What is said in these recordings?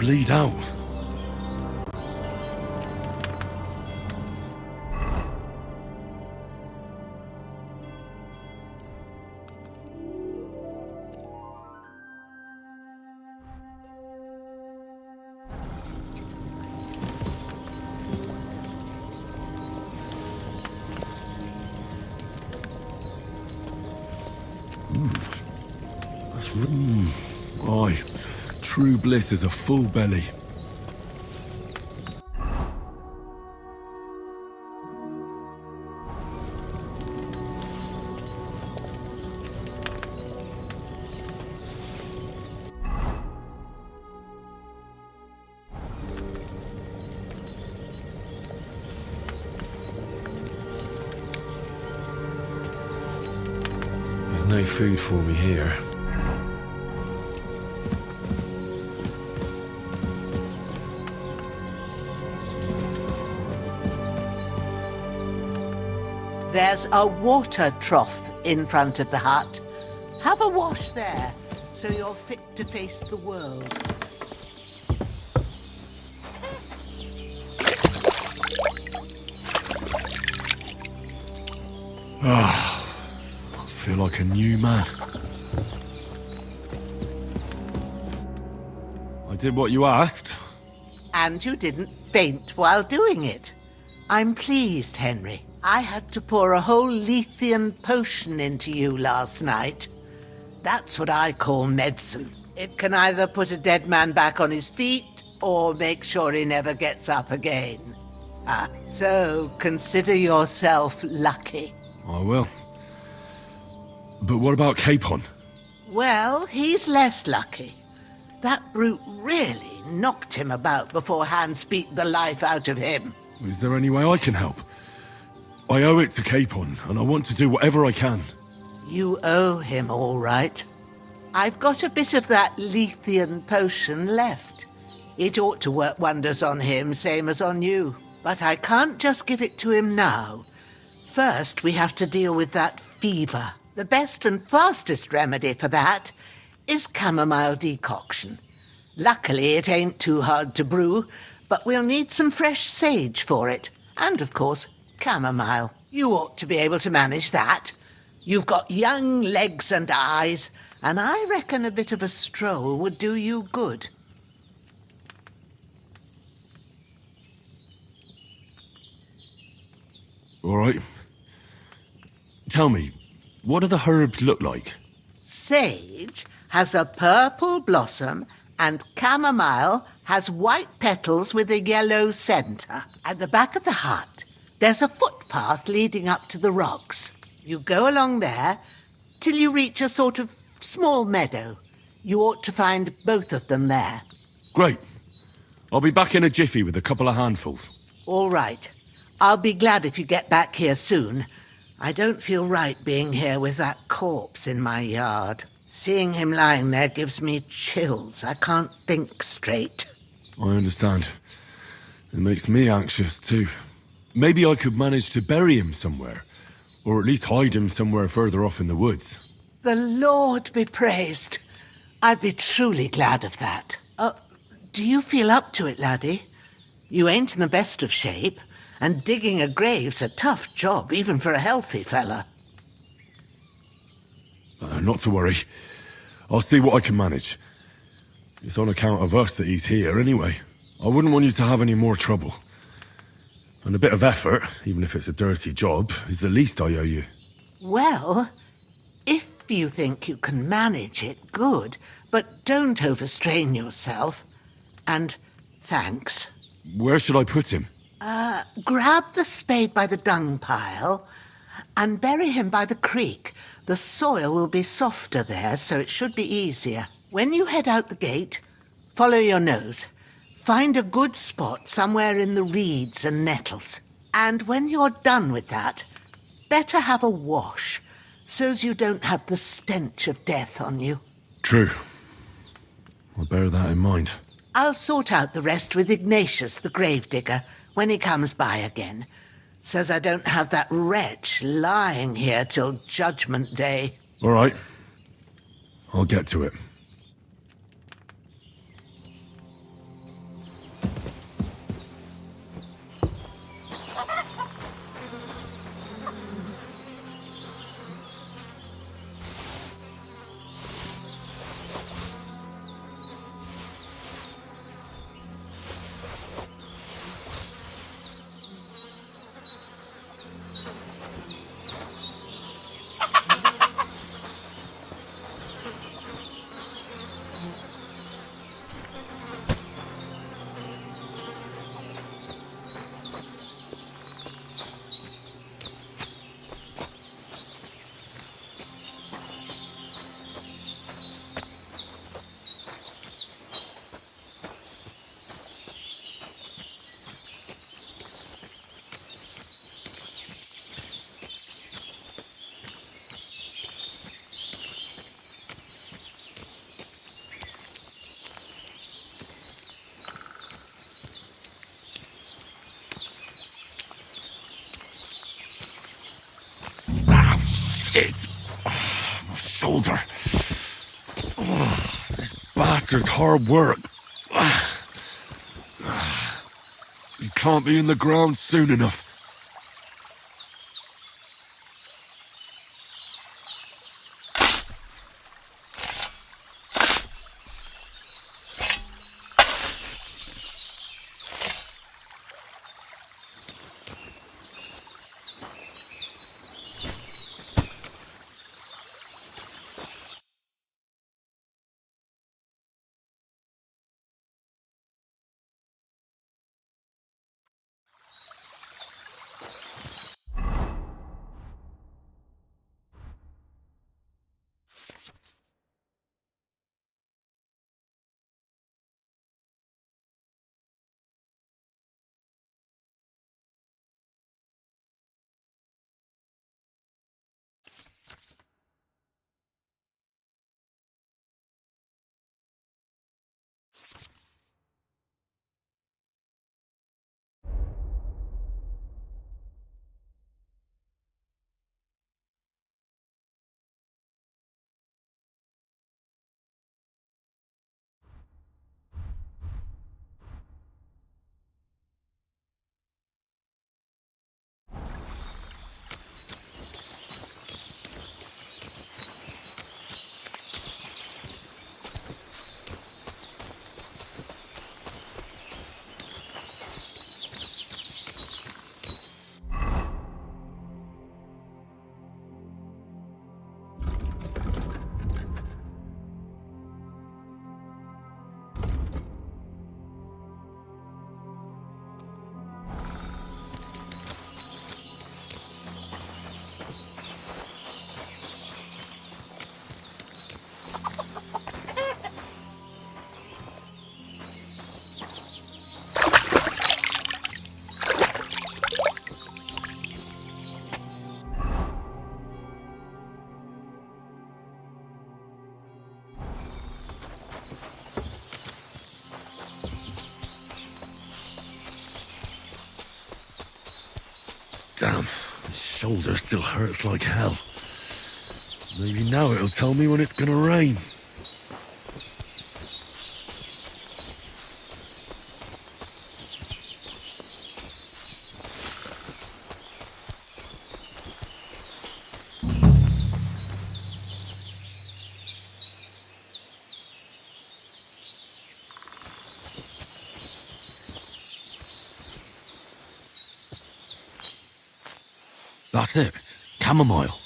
bleed out. Aye, true bliss is a full belly. There's no food for me here. There's a water trough in front of the hut. Have a wash there, so you're fit to face the world. I feel like a new man. I did what you asked. And you didn't faint while doing it. I'm pleased, Henry. I had to pour a whole Lethean potion into you last night. That's what I call medicine. It can either put a dead man back on his feet or make sure he never gets up again. So consider yourself lucky. I will. But what about Capon? Well, he's less lucky. That brute really knocked him about before Hans beat the life out of him. Is there any way I can help? I owe it to Capon, and I want to do whatever I can. You owe him all right. I've got a bit of that Lethean potion left. It ought to work wonders on him, same as on you. But I can't just give it to him now. First, we have to deal with that fever. The best and fastest remedy for that is chamomile decoction. Luckily, it ain't too hard to brew, but we'll need some fresh sage for it. And, of course, chamomile. You ought to be able to manage that. You've got young legs and eyes, and I reckon a bit of a stroll would do you good. All right. Tell me, what do the herbs look like? Sage has a purple blossom, and chamomile has white petals with a yellow centre. At the back of the hut, there's a footpath leading up to the rocks. You go along there till you reach a sort of small meadow. You ought to find both of them there. Great. I'll be back in a jiffy with a couple of handfuls. All right. I'll be glad if you get back here soon. I don't feel right being here with that corpse in my yard. Seeing him lying there gives me chills. I can't think straight. I understand. It makes me anxious too. Maybe I could manage to bury him somewhere. Or at least hide him somewhere further off in the woods. The Lord be praised. I'd be truly glad of that. Do you feel up to it, laddie? You ain't in the best of shape, and digging a grave's a tough job, even for a healthy fella. Not to worry. I'll see what I can manage. It's on account of us that he's here anyway. I wouldn't want you to have any more trouble. And a bit of effort, even if it's a dirty job, is the least I owe you. Well, if you think you can manage it, good. But don't overstrain yourself. And thanks. Where should I put him? Grab the spade by the dung pile and bury him by the creek. The soil will be softer there, so it should be easier. When you head out the gate, follow your nose. Find a good spot somewhere in the reeds and nettles. And when you're done with that, better have a wash, so's you don't have the stench of death on you. True. I'll bear that in mind. I'll sort out the rest with Ignatius, the gravedigger, when he comes by again, so's I don't have that wretch lying here till Judgment Day. All right. I'll get to it. Shit! Oh, my shoulder. Oh, this bastard's hard work. He can't be in the ground soon enough. Damn, his shoulder still hurts like hell. Maybe now it'll tell me when it's gonna rain. That's it. Chamomile.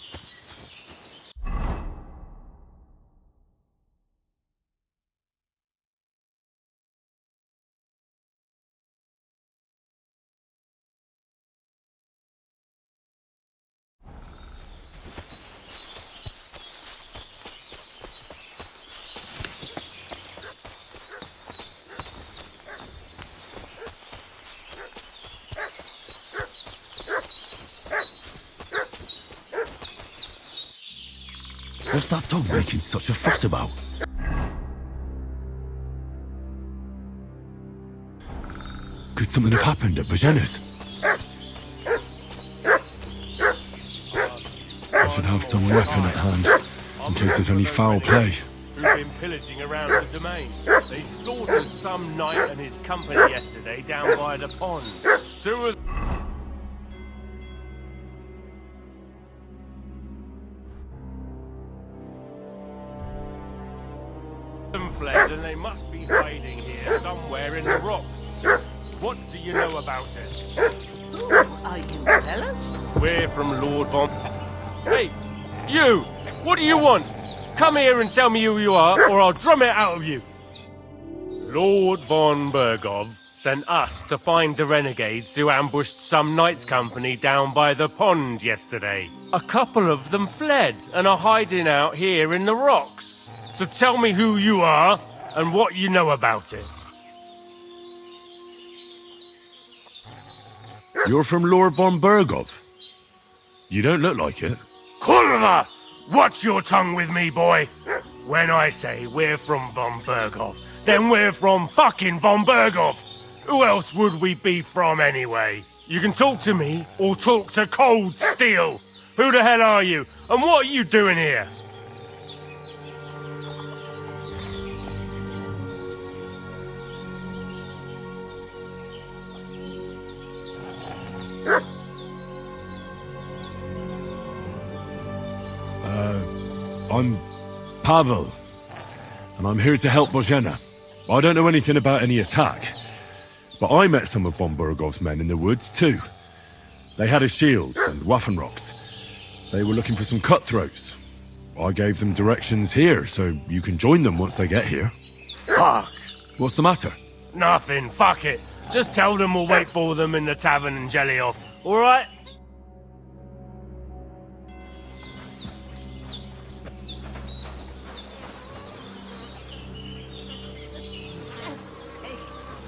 What's that dog making such a fuss about? Could something have happened at Bajena's? I should have some weapon at hand, in case there's any foul play. Who've been pillaging around the domain. They slaughtered some knight and his company yesterday down by the pond. Two of them fled, and they must be hiding here somewhere in the rocks. What do you know about it? Who are you fellas? We're from Lord Von... Hey, you! What do you want? Come here and tell me who you are, or I'll drum it out of you. Lord von Bergov sent us to find the renegades who ambushed some knights' company down by the pond yesterday. A couple of them fled and are hiding out here in the rocks. So tell me who you are and what you know about it. You're from Lord von Bergov? You don't look like it. Kulva! Watch your tongue with me, boy. When I say we're from von Bergov, then we're from fucking von Bergov. Who else would we be from anyway? You can talk to me or talk to Cold Steel. Who the hell are you? And what are you doing here? I'm Pavel, and I'm here to help Bozhena. I don't know anything about any attack, but I met some of von Bergov's men in the woods too. They had his shields and Waffenrocks. They were looking for some cutthroats. I gave them directions here, so you can join them once they get here. Fuck. What's the matter? Nothing, fuck it. Just tell them we'll wait for them in the tavern in Jelioff, alright?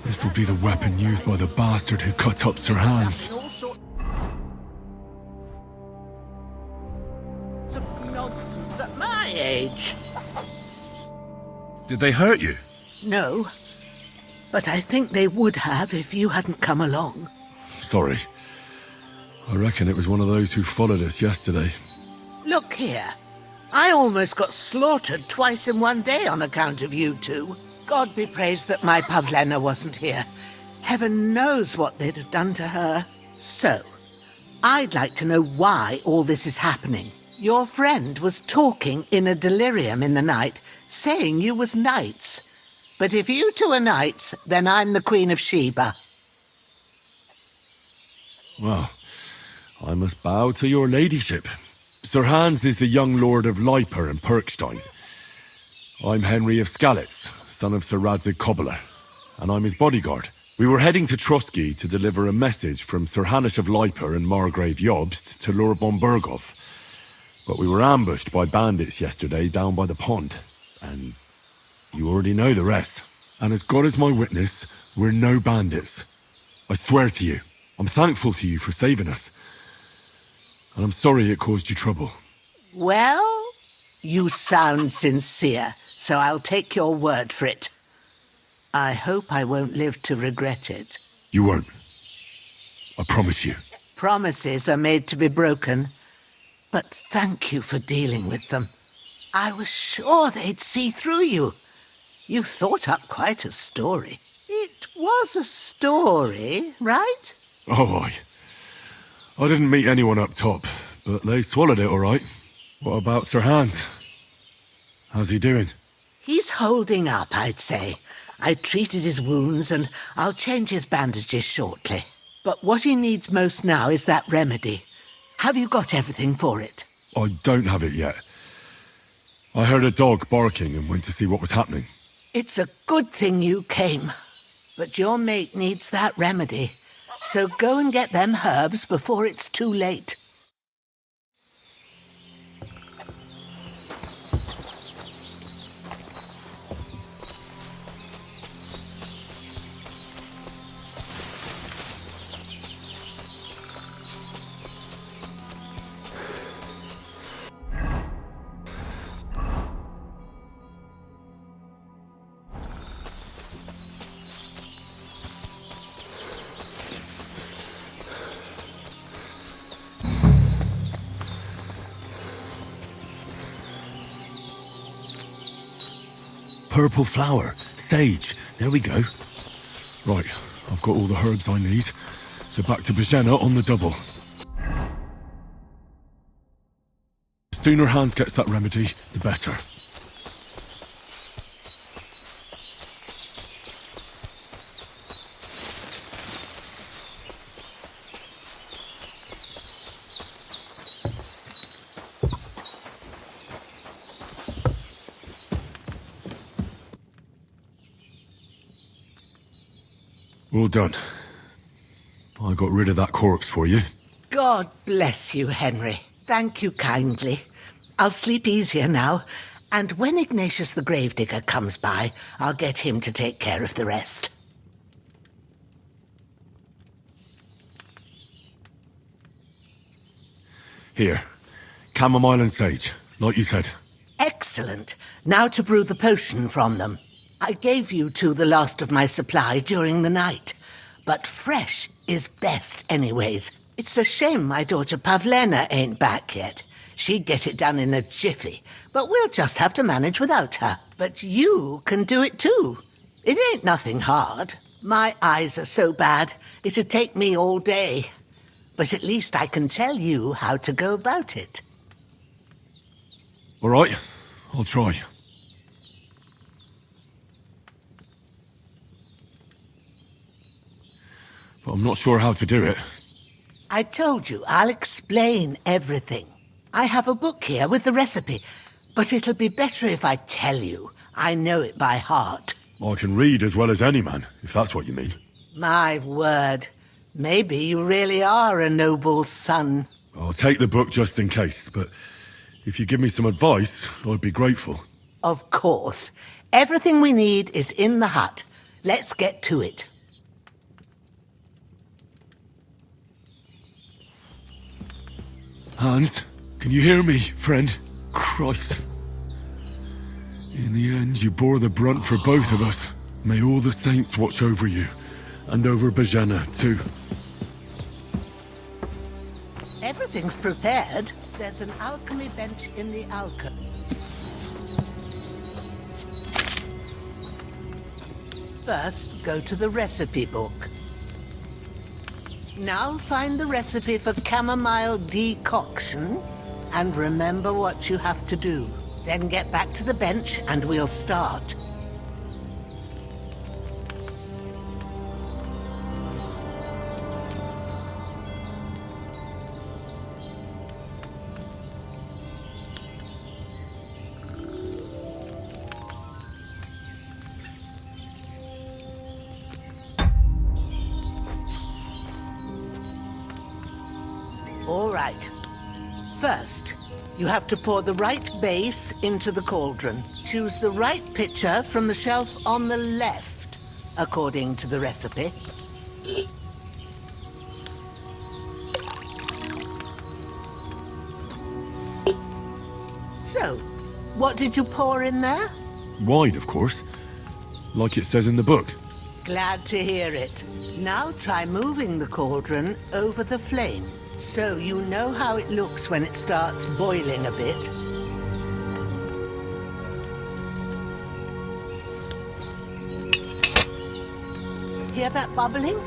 This will be the weapon used by the bastard who cut up Sir Hans. Some nonsense at my age. Did they hurt you? No, but I think they would have if you hadn't come along. Sorry. I reckon it was one of those who followed us yesterday. Look here. I almost got slaughtered twice in one day on account of you two. God be praised that my Pavlena wasn't here. Heaven knows what they'd have done to her. So, I'd like to know why all this is happening. Your friend was talking in a delirium in the night, saying you was knights. But if you two are knights, then I'm the Queen of Sheba. Well, I must bow to your ladyship. Sir Hans is the young lord of Leiper and Perkstein. I'm Henry of Skalitz, son of Sir Radzig Kobyla, and I'm his bodyguard. We were heading to Trotsky to deliver a message from Sir Hanish of Leiper and Margrave Jobst to Lord von Bergov. But we were ambushed by bandits yesterday down by the pond, and you already know the rest. And as God is my witness, we're no bandits. I swear to you, I'm thankful to you for saving us. And I'm sorry it caused you trouble. Well, you sound sincere, so I'll take your word for it. I hope I won't live to regret it. You won't. I promise you. Promises are made to be broken, but thank you for dealing with them. I was sure they'd see through you. You thought up quite a story. It was a story, right? Oh, I didn't meet anyone up top, but they swallowed it all right. What about Sir Hans? How's he doing? He's holding up, I'd say. I treated his wounds and I'll change his bandages shortly. But what he needs most now is that remedy. Have you got everything for it? I don't have it yet. I heard a dog barking and went to see what was happening. It's a good thing you came. But your mate needs that remedy. So go and get them herbs before it's too late. Purple flower, sage, there we go. Right, I've got all the herbs I need, so back to Bozhena on the double. The sooner Hans gets that remedy, the better. All done. I got rid of that corpse for you. God bless you, Henry. Thank you kindly. I'll sleep easier now, and when Ignatius the Gravedigger comes by, I'll get him to take care of the rest. Here, chamomile and sage, like you said. Excellent. Now to brew the potion from them. I gave you two the last of my supply during the night, but fresh is best anyways. It's a shame my daughter Pavlena ain't back yet. She'd get it done in a jiffy, but we'll just have to manage without her. But you can do it too. It ain't nothing hard. My eyes are so bad, it'd take me all day. But at least I can tell you how to go about it. All right, I'll try. But I'm not sure how to do it. I told you, I'll explain everything. I have a book here with the recipe, but it'll be better if I tell you. I know it by heart. I can read as well as any man, if that's what you mean. My word. Maybe you really are a noble son. I'll take the book just in case, but if you give me some advice, I'd be grateful. Of course. Everything we need is in the hut. Let's get to it. Hans, can you hear me, friend? Christ. In the end, you bore the brunt for both of us. May all the saints watch over you, and over Bajana, too. Everything's prepared. There's an alchemy bench in the alcove. First, go to the recipe book. Now find the recipe for chamomile decoction, and remember what you have to do. Then get back to the bench and we'll start. All right. First, you have to pour the right base into the cauldron. Choose the right pitcher from the shelf on the left, according to the recipe. So, what did you pour in there? Wine, of course. Like it says in the book. Glad to hear it. Now try moving the cauldron over the flame, so you know how it looks when it starts boiling a bit. Hear that bubbling?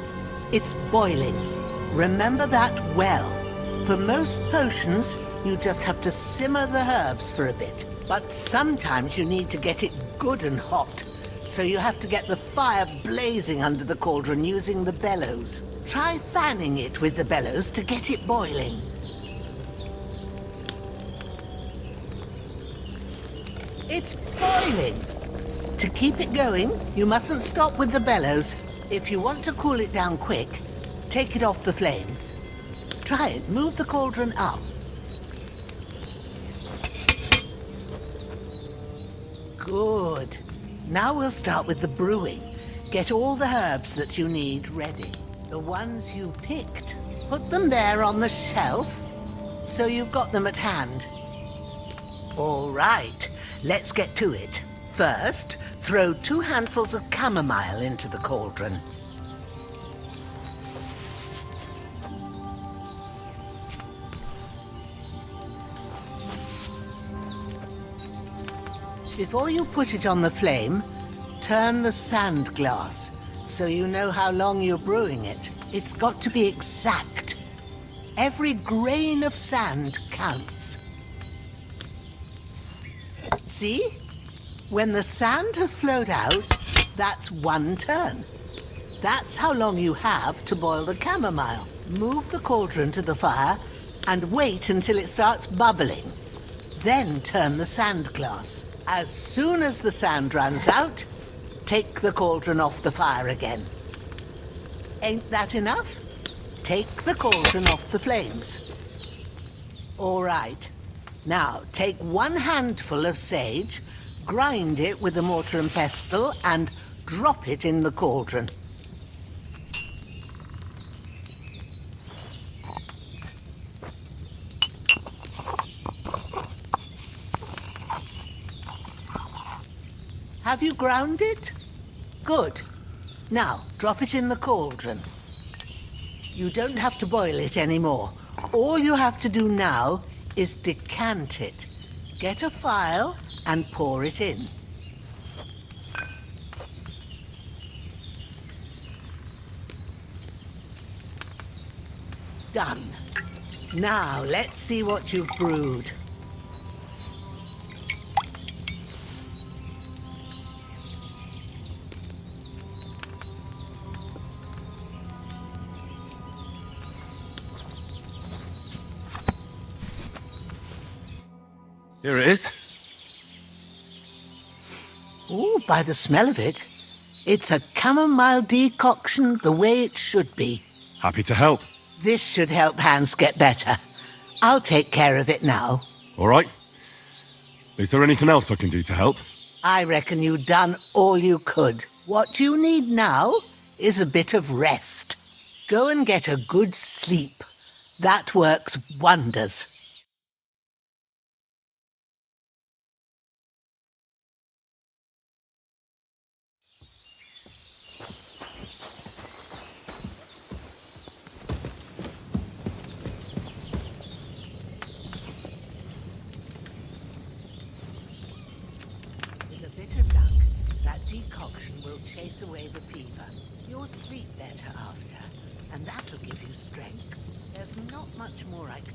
It's boiling. Remember that well. For most potions, you just have to simmer the herbs for a bit. But sometimes you need to get it good and hot. So you have to get the fire blazing under the cauldron using the bellows. Try fanning it with the bellows to get it boiling. It's boiling! To keep it going, you mustn't stop with the bellows. If you want to cool it down quick, take it off the flames. Try it. Move the cauldron up. Good. Now we'll start with the brewing. Get all the herbs that you need ready. The ones you picked. Put them there on the shelf, so you've got them at hand. All right, let's get to it. First, throw 2 handfuls of chamomile into the cauldron. Before you put it on the flame, turn the sand glass so you know how long you're brewing it. It's got to be exact. Every grain of sand counts. See? When the sand has flowed out, that's 1 turn. That's how long you have to boil the chamomile. Move the cauldron to the fire and wait until it starts bubbling. Then turn the sand glass. As soon as the sand runs out, take the cauldron off the fire again. Ain't that enough? Take the cauldron off the flames. All right. Now, take 1 handful of sage, grind it with a mortar and pestle, and drop it in the cauldron. Have you ground it? Good. Now, drop it in the cauldron. You don't have to boil it anymore. All you have to do now is decant it. Get a phial and pour it in. Done. Now let's see what you've brewed. Here it is. Ooh, by the smell of it, it's a chamomile decoction the way it should be. Happy to help. This should help Hans get better. I'll take care of it now. All right. Is there anything else I can do to help? I reckon you've done all you could. What you need now is a bit of rest. Go and get a good sleep. That works wonders. With a bit of luck, that decoction will chase away the fever. You'll sleep better after, and that'll give you strength. There's not much more I can...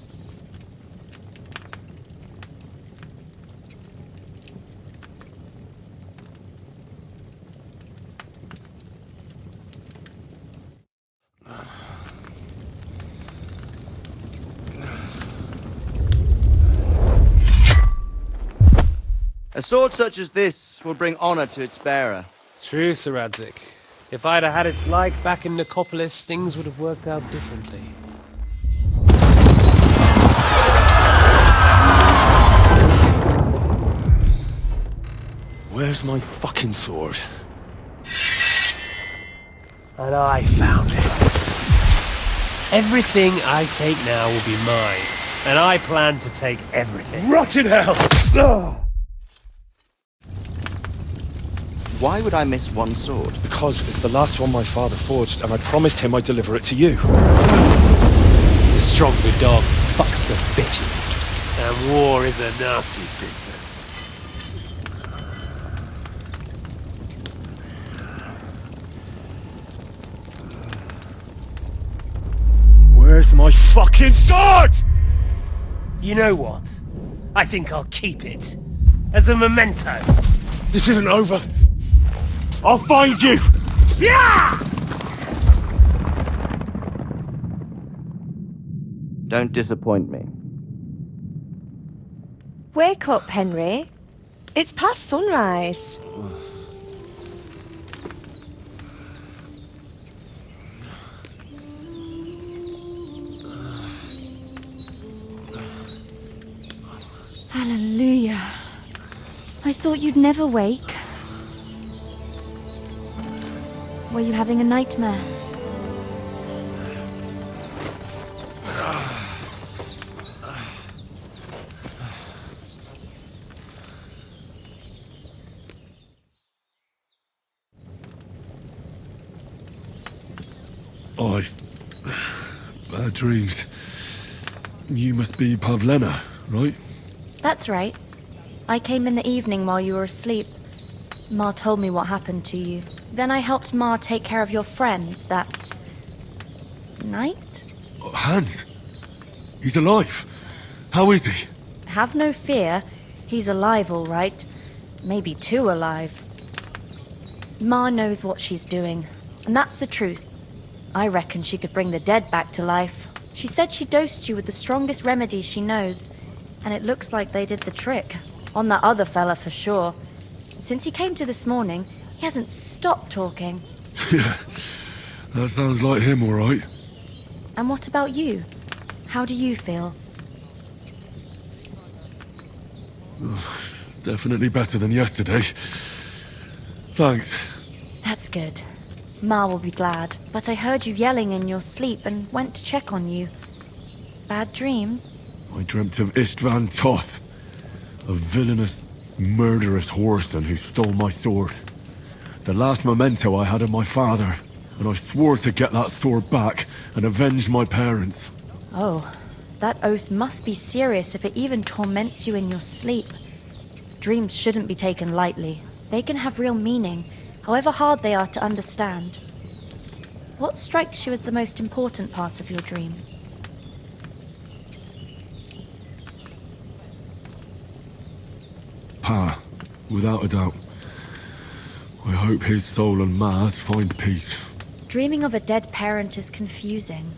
A sword such as this will bring honor to its bearer. True, Sir Radzik. If I'd have had its like back in Nicopolis, things would have worked out differently. Where's my fucking sword? And I found it. Everything I take now will be mine, and I plan to take everything. Rotted hell! Ugh. Why would I miss one sword? Because it's the last one my father forged, and I promised him I'd deliver it to you. The stronger dog fucks the bitches, and war is a nasty business. Where's my fucking sword? You know what? I think I'll keep it. As a memento. This isn't over. I'll find you! Yeah! Don't disappoint me. Wake up, Henry. It's past sunrise. Hallelujah. I thought you'd never wake. Were you having a nightmare? Bad dreams. You must be Pavlena, right? That's right. I came in the evening while you were asleep. Ma told me what happened to you. Then I helped Ma take care of your friend that... night? Oh, Hans? He's alive. How is he? Have no fear. He's alive, all right. Maybe too alive. Ma knows what she's doing, and that's the truth. I reckon she could bring the dead back to life. She said she dosed you with the strongest remedies she knows, and it looks like they did the trick. On that other fella for sure. Since he came to this morning, he hasn't stopped talking. Yeah, that sounds like him, all right. And what about you? How do you feel? Definitely better than yesterday. Thanks. That's good. Ma will be glad. But I heard you yelling in your sleep and went to check on you. Bad dreams? I dreamt of Istvan Toth, a villainous, murderous whoreson who stole my sword. The last memento I had of my father, and I swore to get that sword back and avenge my parents. Oh, that oath must be serious if it even torments you in your sleep. Dreams shouldn't be taken lightly. They can have real meaning, however hard they are to understand. What strikes you as the most important part of your dream? Pa, without a doubt. I hope his soul and Ma's find peace. Dreaming of a dead parent is confusing.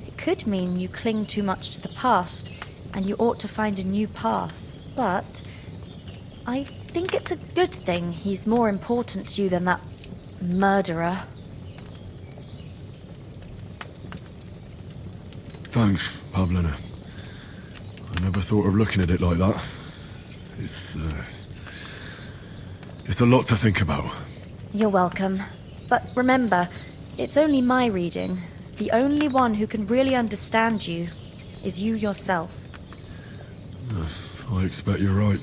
It could mean you cling too much to the past, and you ought to find a new path. But I think it's a good thing he's more important to you than that murderer. Thanks, Pavlina. I never thought of looking at it like that. It's a lot to think about. You're welcome. But remember, it's only my reading. The only one who can really understand you is you yourself. I expect you're right.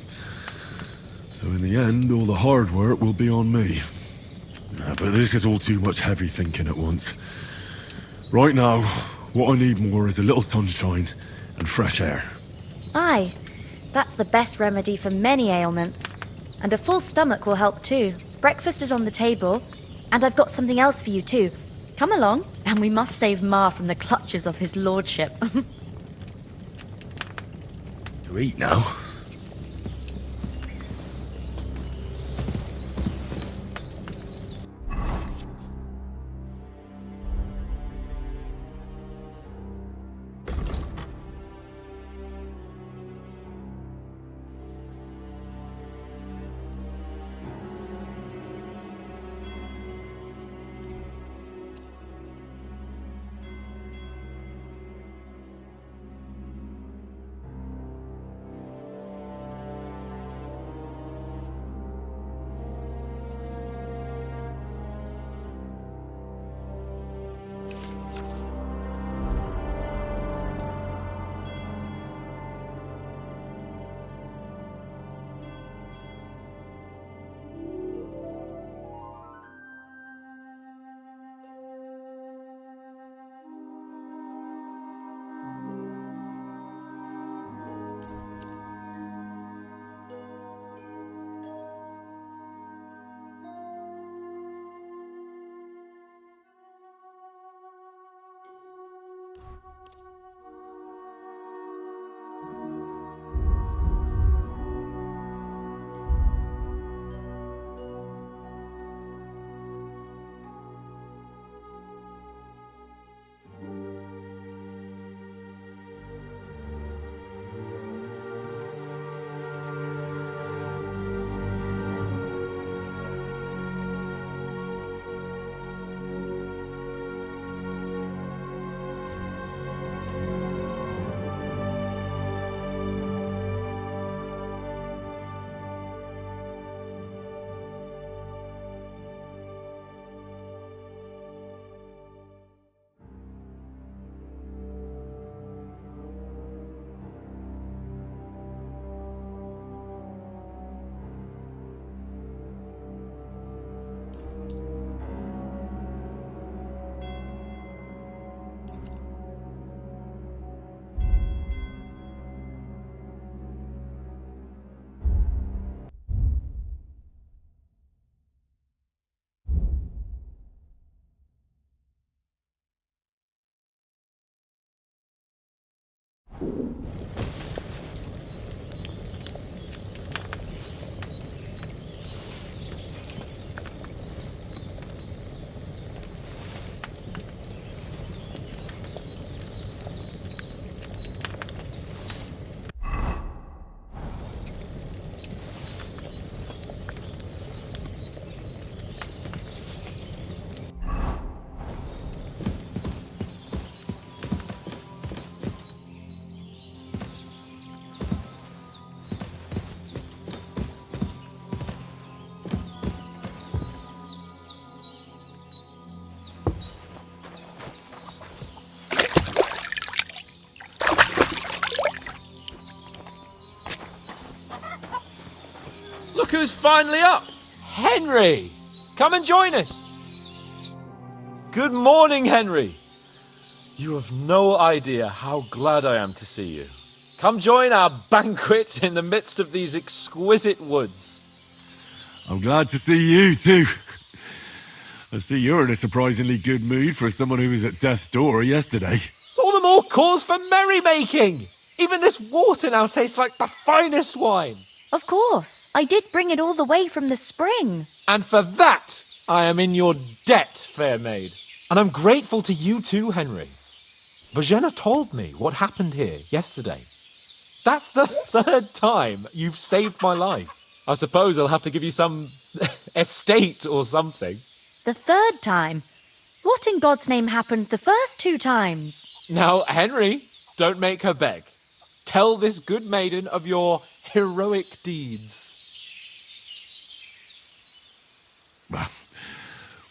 So in the end, all the hard work will be on me. But this is all too much heavy thinking at once. Right now, what I need more is a little sunshine and fresh air. Aye, that's the best remedy for many ailments. And a full stomach will help too. Breakfast is on the table, and I've got something else for you too. Come along, and we must save Ma from the clutches of his lordship. To eat now? Look who's finally up! Henry! Come and join us! Good morning, Henry. You have no idea how glad I am to see you. Come join our banquet in the midst of these exquisite woods. I'm glad to see you, too. I see you're in a surprisingly good mood for someone who was at death's door yesterday. It's all the more cause for merrymaking. Even this water now tastes like the finest wine. Of course. I did bring it all the way from the spring. And for that, I am in your debt, fair maid. And I'm grateful to you too, Henry. Bojena told me what happened here yesterday. That's the third time you've saved my life. I suppose I'll have to give you some estate or something. The third time? What in God's name happened the first 2 times? Now, Henry, don't make her beg. Tell this good maiden of your heroic deeds. Well,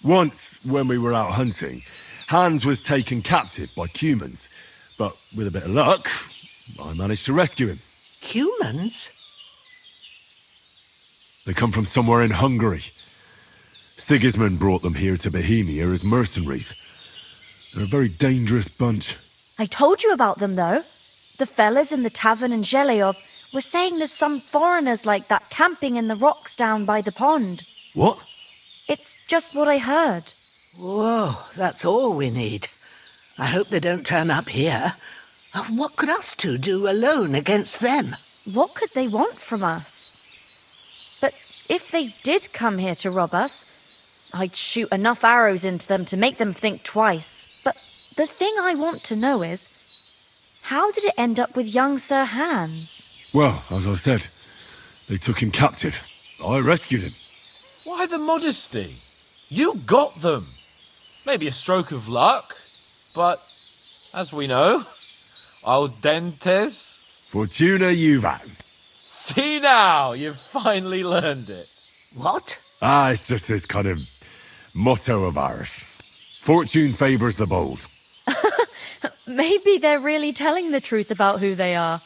once, when we were out hunting, Hans was taken captive by humans. But with a bit of luck, I managed to rescue him. Humans? They come from somewhere in Hungary. Sigismund brought them here to Bohemia as mercenaries. They're a very dangerous bunch. I told you about them, though. The fellas in the tavern in Zheleov were saying there's some foreigners like that camping in the rocks down by the pond. What? It's just what I heard. Whoa, that's all we need. I hope they don't turn up here. What could us two do alone against them? What could they want from us? But if they did come here to rob us, I'd shoot enough arrows into them to make them think twice. But the thing I want to know is, how did it end up with young Sir Hans? Well, as I said, they took him captive. I rescued him. Why the modesty? You got them. Maybe a stroke of luck, but as we know, audentes. Fortuna juvat. See now, you've finally learned it. What? It's just this kind of motto of ours. Fortune favours the bold. Maybe they're really telling the truth about who they are.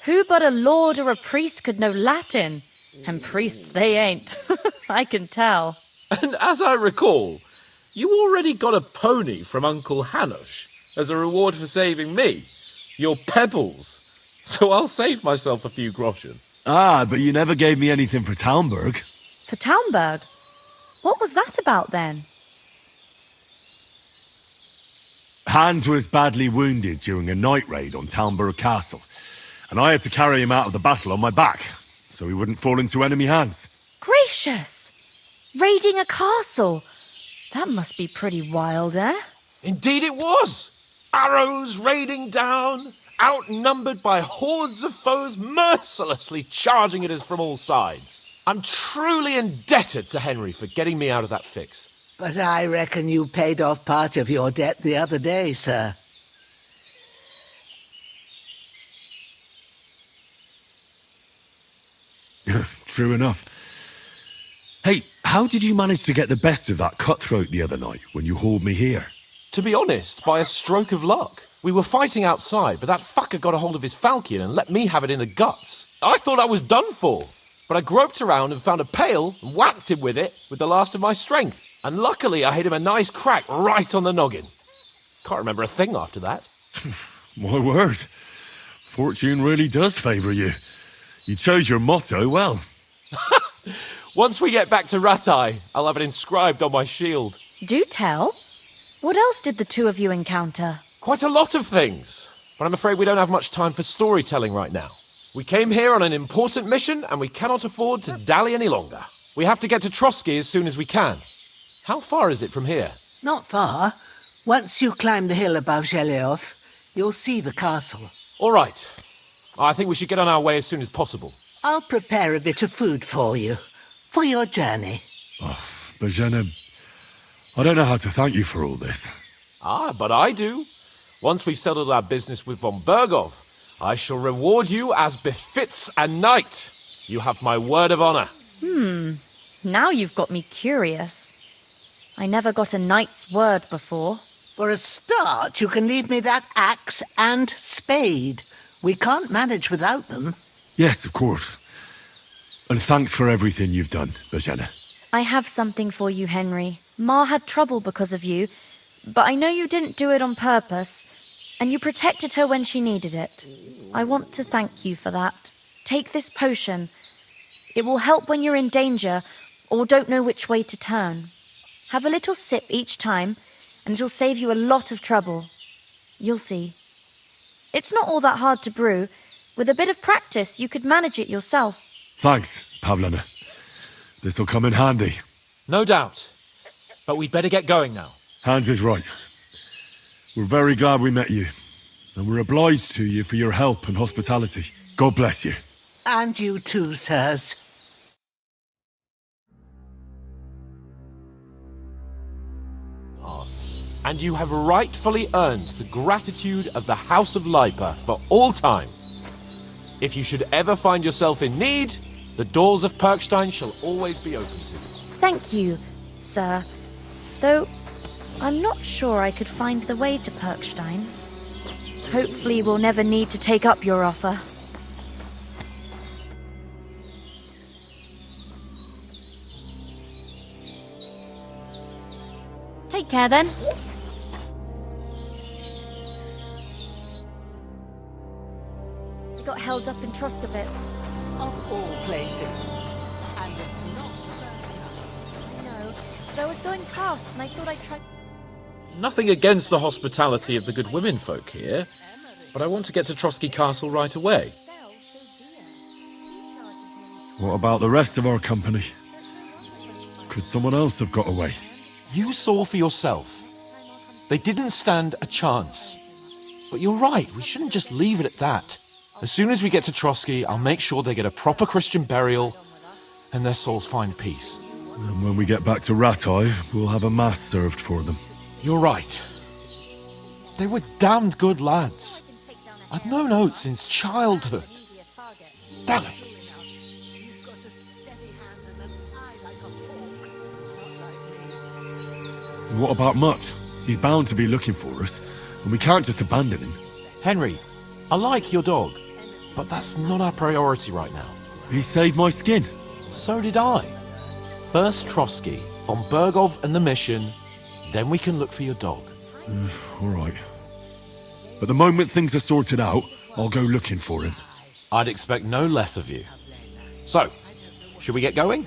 Who but a lord or a priest could know Latin? And priests they ain't. I can tell. And as I recall, you already got a pony from Uncle Hanush as a reward for saving me. Your pebbles. So I'll save myself a few groschen. But you never gave me anything for Talmberg. For Talmberg? What was that about then? Hans was badly wounded during a night raid on Talmberg Castle, and I had to carry him out of the battle on my back, so he wouldn't fall into enemy hands. Gracious! Raiding a castle? That must be pretty wild, eh? Indeed it was! Arrows raining down, outnumbered by hordes of foes mercilessly charging at us from all sides. I'm truly indebted to Henry for getting me out of that fix. But I reckon you paid off part of your debt the other day, sir. True enough. Hey, how did you manage to get the best of that cutthroat the other night when you hauled me here? To be honest, by a stroke of luck. We were fighting outside, but that fucker got a hold of his falchion and let me have it in the guts. I thought I was done for, but I groped around and found a pail and whacked him with it with the last of my strength. And luckily I hit him a nice crack right on the noggin. Can't remember a thing after that. My word. Fortune really does favour you. You chose your motto well. Once we get back to Ratai, I'll have it inscribed on my shield. Do tell. What else did the two of you encounter? Quite a lot of things, but I'm afraid we don't have much time for storytelling right now. We came here on an important mission and we cannot afford to dally any longer. We have to get to Trotsky as soon as we can. How far is it from here? Not far. Once you climb the hill above Zheleov, you'll see the castle. All right. I think we should get on our way as soon as possible. I'll prepare a bit of food for you, for your journey. Bojena, I don't know how to thank you for all this. But I do. Once we've settled our business with von Bergov, I shall reward you as befits a knight. You have my word of honor. Now you've got me curious. I never got a knight's word before. For a start, you can leave me that axe and spade. We can't manage without them. Yes, of course. And thanks for everything you've done, Bojena. I have something for you, Henry. Ma had trouble because of you, but I know you didn't do it on purpose, and you protected her when she needed it. I want to thank you for that. Take this potion. It will help when you're in danger or don't know which way to turn. Have a little sip each time, and it'll save you a lot of trouble. You'll see. It's not all that hard to brew. With a bit of practice, you could manage it yourself. Thanks, Pavlena. This'll come in handy. No doubt. But we'd better get going now. Hans is right. We're very glad we met you, and we're obliged to you for your help and hospitality. God bless you. And you too, sirs. And you have rightfully earned the gratitude of the House of Lipa for all time. If you should ever find yourself in need, the doors of Perkstein shall always be open to you. Thank you, sir. Though, I'm not sure I could find the way to Perkstein. Hopefully we'll never need to take up your offer. Take care then. We got held up in Troskovitz. Of all places. And it's not the first time. No, but I was going past and I thought I'd try... Nothing against the hospitality of the good women folk here, but I want to get to Trotsky Castle right away. What about the rest of our company? Could someone else have got away? You saw for yourself. They didn't stand a chance. But you're right, we shouldn't just leave it at that. As soon as we get to Trotsky, I'll make sure they get a proper Christian burial and their souls find peace. And when we get back to Ratai, we'll have a mass served for them. You're right. They were damned good lads. I've known Oates since childhood. Damn it. You've got a steady hand and an eye like a hawk. Not like me. What about Mutt? He's bound to be looking for us, and we can't just abandon him. Henry, I like your dog, but that's not our priority right now. He saved my skin. So did I. First Trotsky, von Bergov and the mission, then we can look for your dog. All right. But the moment things are sorted out, I'll go looking for him. I'd expect no less of you. So, should we get going?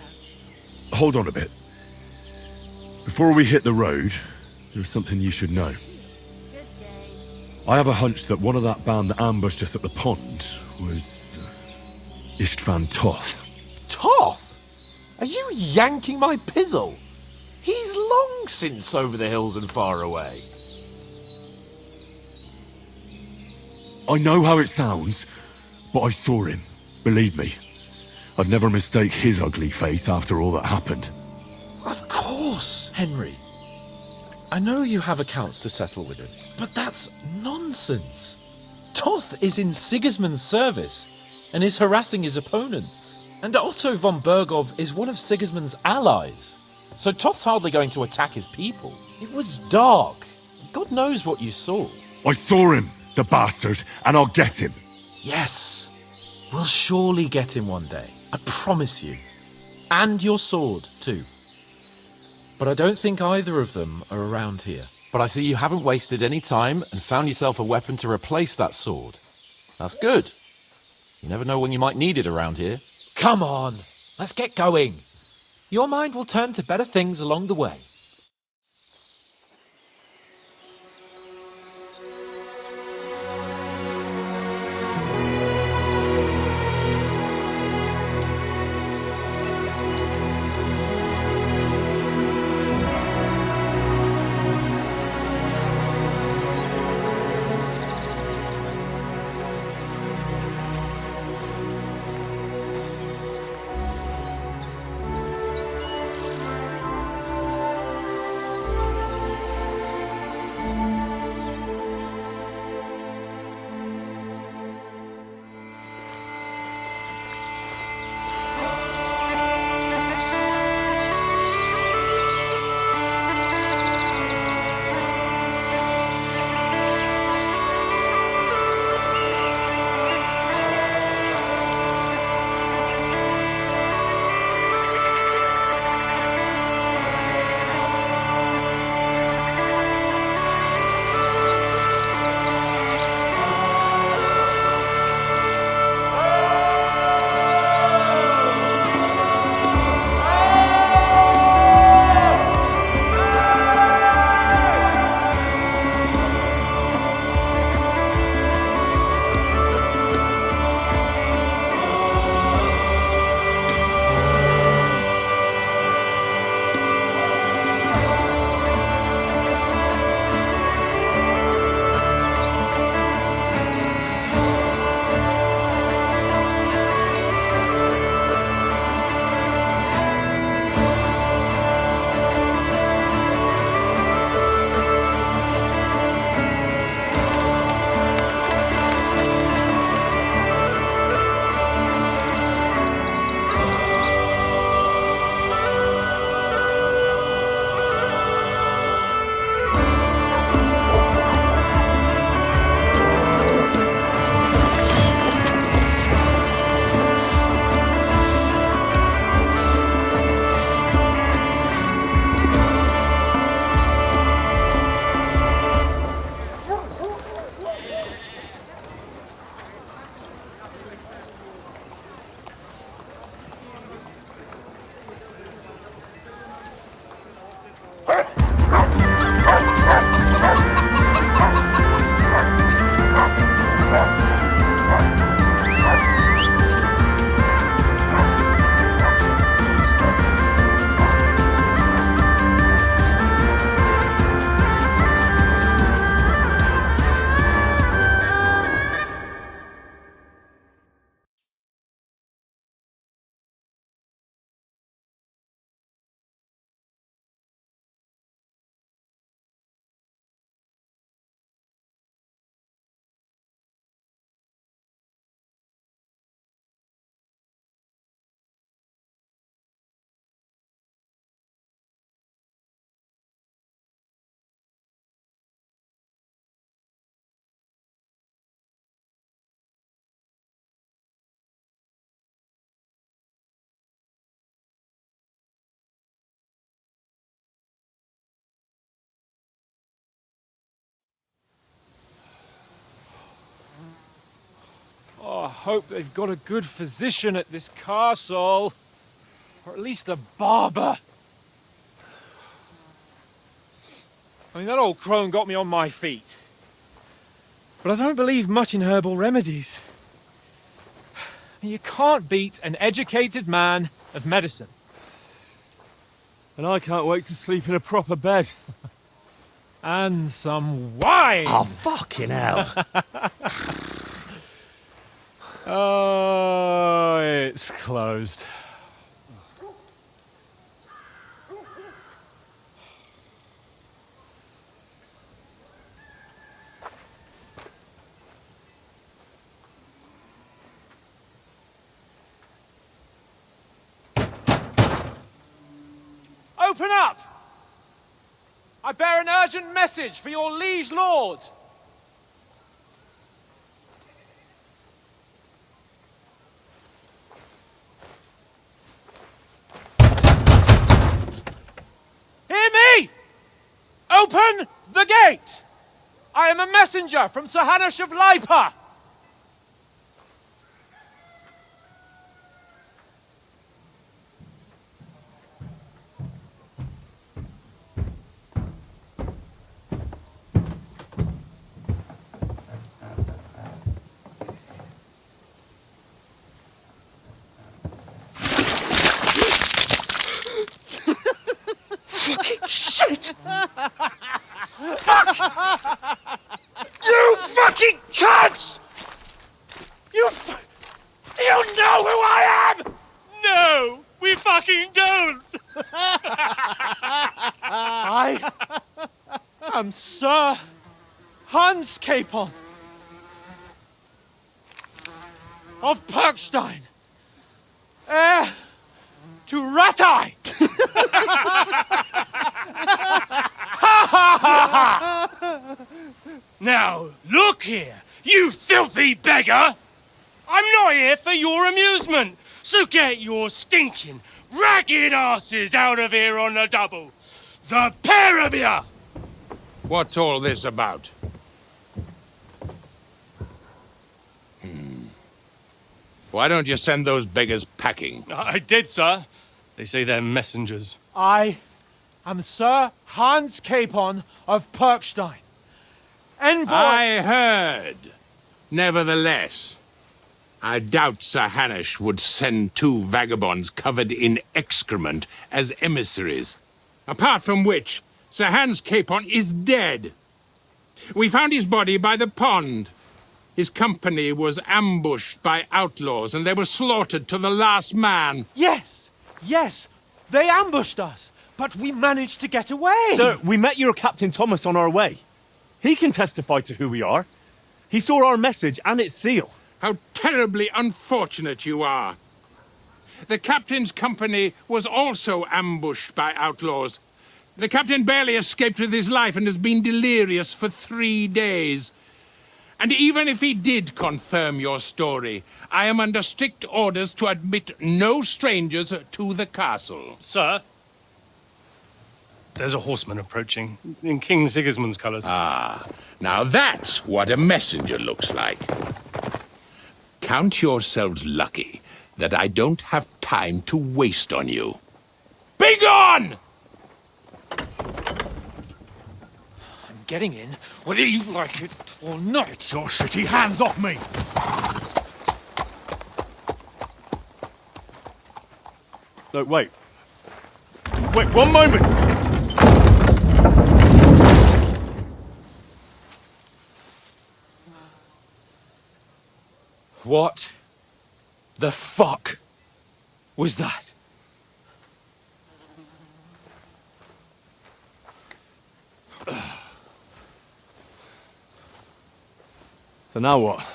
Hold on a bit. Before we hit the road, there's something you should know. I have a hunch that one of that band that ambushed us at the pond was... Istvan Toth. Toth? Are you yanking my pizzle? He's long since over the hills and far away. I know how it sounds, but I saw him. Believe me. I'd never mistake his ugly face after all that happened. Of course, Henry. I know you have accounts to settle with him, but that's nonsense. Toth is in Sigismund's service and is harassing his opponents. And Otto von Bergov is one of Sigismund's allies. So Toth's hardly going to attack his people. It was dark. God knows what you saw. I saw him, the bastard, and I'll get him. Yes, we'll surely get him one day. I promise you. And your sword, too. But I don't think either of them are around here. But I see you haven't wasted any time and found yourself a weapon to replace that sword. That's good. You never know when you might need it around here. Come on, let's get going. Your mind will turn to better things along the way. hope they've got a good physician at this castle. Or at least a barber. I mean, that old crone got me on my feet. But I don't believe much in herbal remedies. You can't beat an educated man of medicine. And I can't wait to sleep in a proper bed. And some wine! Oh, fucking hell. Oh, it's closed. Open up! I bear an urgent message for your liege lord. Hear me! Open the gate! I am a messenger from Sir Hanush of Lipa. Shit! Fuck! You fucking cunts! Do you know who I am? No, we fucking don't! I am Sir Hans Capon of Perkstein, heir to Ratai! Now, look here, you filthy beggar! I'm not here for your amusement, so get your stinking, ragged asses out of here on the double! The pair of you! What's all this about? Why don't you send those beggars packing? I did, sir. They say they're messengers. I am Sir Hans Capon of Perkstein. Envoy... I heard. Nevertheless, I doubt Sir Hanush would send two vagabonds covered in excrement as emissaries. Apart from which, Sir Hans Capon is dead. We found his body by the pond. His company was ambushed by outlaws, and they were slaughtered to the last man. Yes, they ambushed us, but we managed to get away. Sir, we met your Captain Thomas on our way. He can testify to who we are. He saw our message and its seal. How terribly unfortunate you are. The captain's company was also ambushed by outlaws. The captain barely escaped with his life and has been delirious for 3 days. And even if he did confirm your story, I am under strict orders to admit no strangers to the castle. Sir, there's a horseman approaching in King Sigismund's colours. Ah, now that's what a messenger looks like. Count yourselves lucky that I don't have time to waste on you. Be gone! I'm getting in, whether you like it or not. Get your shitty hands off me! No, wait. Wait, one moment! What the fuck was that? So now what?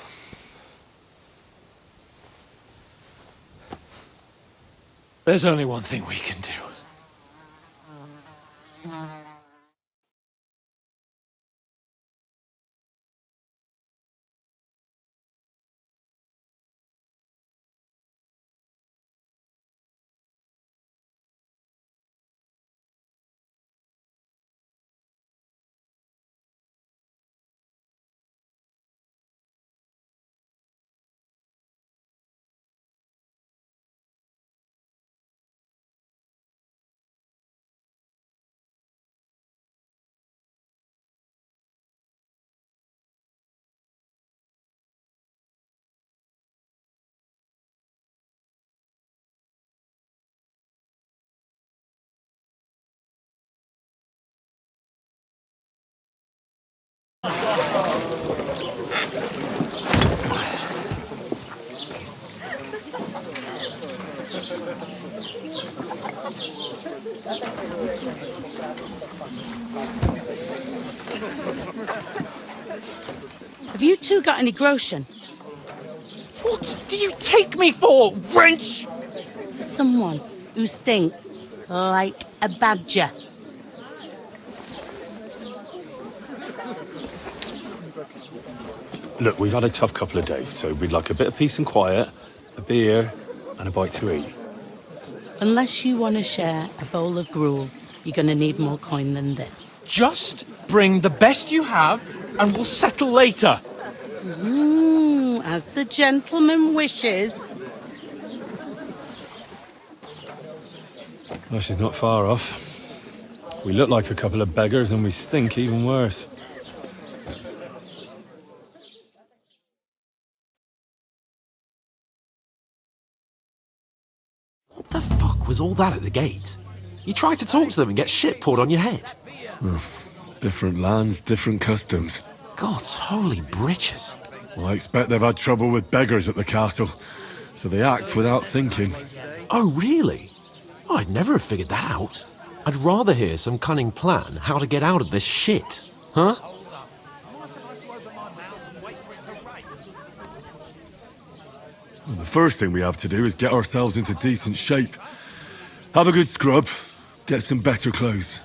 There's only one thing we can do. Have you two got any groschen? What do you take me for, wench? For someone who stinks like a badger. Look, we've had a tough couple of days, so we'd like a bit of peace and quiet, a beer, and a bite to eat. Unless you want to share a bowl of gruel, you're going to need more coin than this. Just bring the best you have, and we'll settle later. As the gentleman wishes. Well, she's not far off. We look like a couple of beggars, and we stink even worse. What the fuck was all that at the gate? You tried to talk to them and get shit poured on your head. Different lands, different customs. God's holy britches. Well, I expect they've had trouble with beggars at the castle, so they act without thinking. Oh, really? I'd never have figured that out. I'd rather hear some cunning plan how to get out of this shit. Huh? Well, the first thing we have to do is get ourselves into decent shape. Have a good scrub, get some better clothes.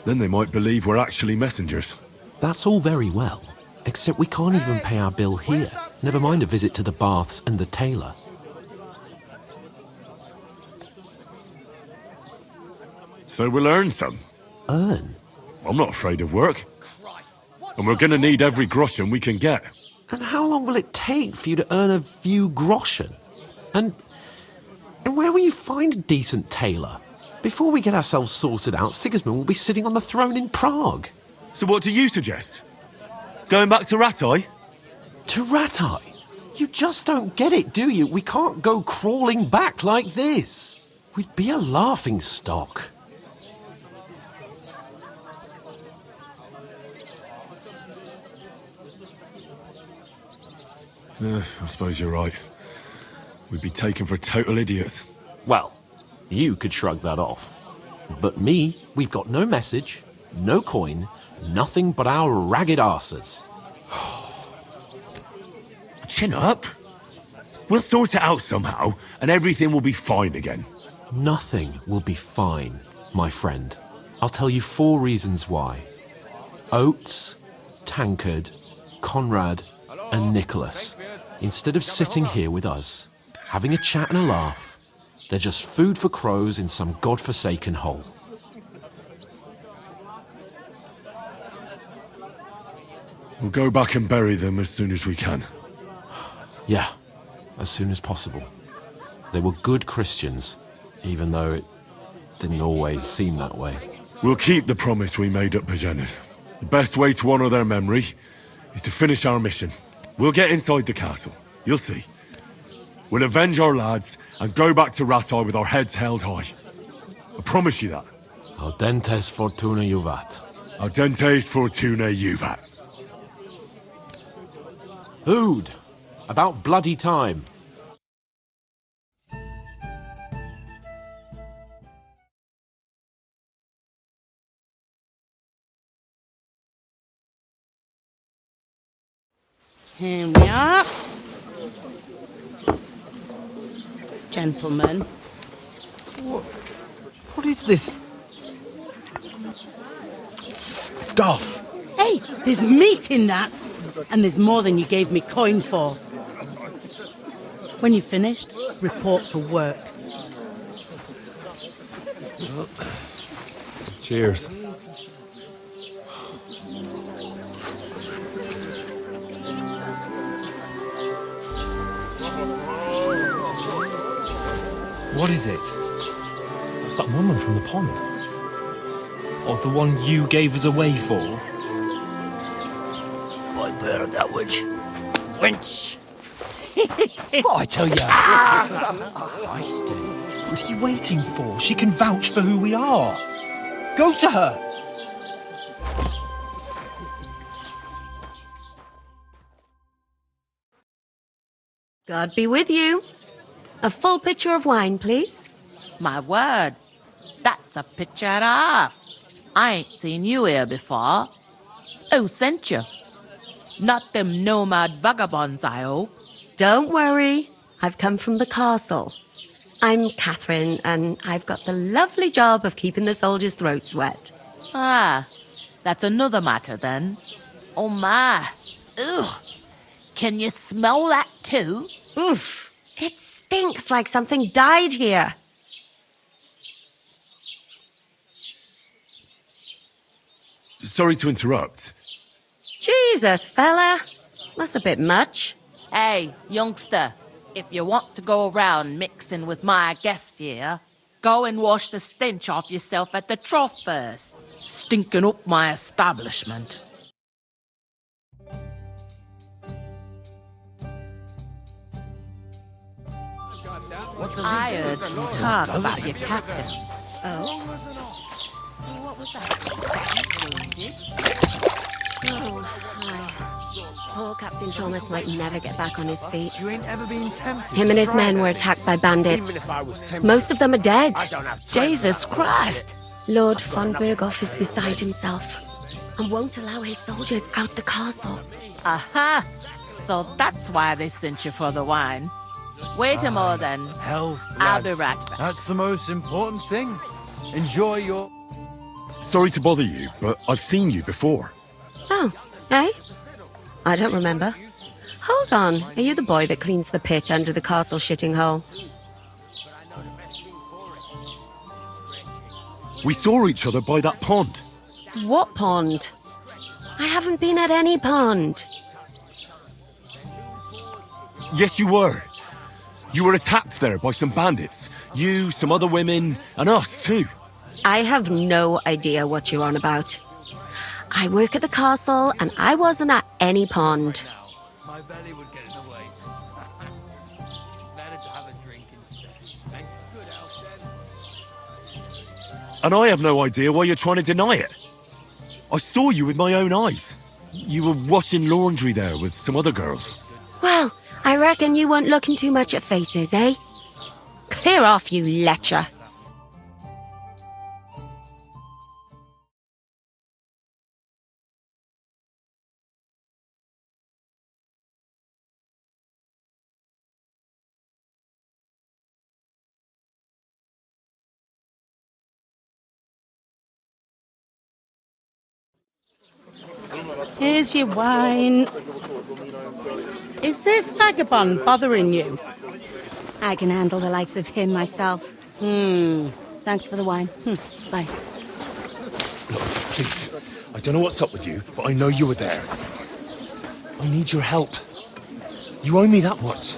Then they might believe we're actually messengers. That's all very well, except we can't even pay our bill here. Never mind a visit to the baths and the tailor. So we'll earn some. Earn? I'm not afraid of work. And we're gonna need every groschen we can get. And how long will it take for you to earn a few groschen? And where will you find a decent tailor? Before we get ourselves sorted out, Sigismund will be sitting on the throne in Prague. So what do you suggest? Going back to Ratai? To Ratai? You just don't get it, do you? We can't go crawling back like this. We'd be a laughing stock. I suppose you're right. We'd be taken for total idiots. Well, you could shrug that off. But me, we've got no message, no coin, nothing but our ragged arses. Chin up. We'll sort it out somehow, and everything will be fine again. Nothing will be fine, my friend. I'll tell you 4 reasons why. Oates, Tankard, Conrad, and Nicholas, instead of sitting here with us, having a chat and a laugh, they're just food for crows in some godforsaken hole. We'll go back and bury them as soon as we can. Yeah, as soon as possible. They were good Christians, even though it didn't always seem that way. We'll keep the promise we made at Pagenis. The best way to honor their memory is to finish our mission. We'll get inside the castle. You'll see. We'll avenge our lads and go back to Ratai with our heads held high. I promise you that. Audentes fortuna juvat. Audentes fortuna juvat. Food. About bloody time. Here we are. Gentlemen. What is this stuff? Hey, there's meat in that. And there's more than you gave me coin for. When you've finished, report for work. Cheers. What is it? It's that woman from the pond. Or the one you gave us away for? I bear that witch. Wench! What I tell you? Feisty. What are you waiting for? She can vouch for who we are. Go to her. God be with you. A full pitcher of wine, please. My word. That's a picture and a half. I ain't seen you here before. Who sent you? Not them nomad vagabonds, I hope. Don't worry. I've come from the castle. I'm Catherine, and I've got the lovely job of keeping the soldiers' throats wet. Ah, that's another matter then. Oh my. Ugh. Can you smell that too? Oof. It stinks like something died here. Sorry to interrupt. Jesus, fella. That's a bit much. Hey, youngster, if you want to go around mixing with my guests here, go and wash the stench off yourself at the trough first. Stinking up my establishment. I heard you talk about your captain. Oh? What was that? Oh, hi. Poor Captain Thomas might never get back on his feet. You ain't ever been tempted. Him and his men were attacked by bandits. Most of them are dead. Jesus Christ! Lord von Berghoff is beside himself and won't allow his soldiers out the castle. Aha! So that's why they sent you for the wine. Wait a more then. Health, I'll be lads. right back. That's the most important thing. Enjoy your... Sorry to bother you, but I've seen you before. Oh, eh? I don't remember. Hold on, are you the boy that cleans the pitch under the castle shitting hole? We saw each other by that pond. What pond? I haven't been at any pond. Yes, you were. You were attacked there by some bandits. You, some other women, and us too. I have no idea what you're on about. I work at the castle, and I wasn't at any pond. My belly would get in the way. Better to have a drink instead. And good health then. And I have no idea why you're trying to deny it. I saw you with my own eyes. You were washing laundry there with some other girls. Well, I reckon you weren't looking too much at faces, eh? Clear off, you lecher. Here's your wine. Is this vagabond bothering you? I can handle the likes of him myself. Thanks for the wine. Bye. Look, please. I don't know what's up with you, but I know you were there. I need your help. You owe me that much.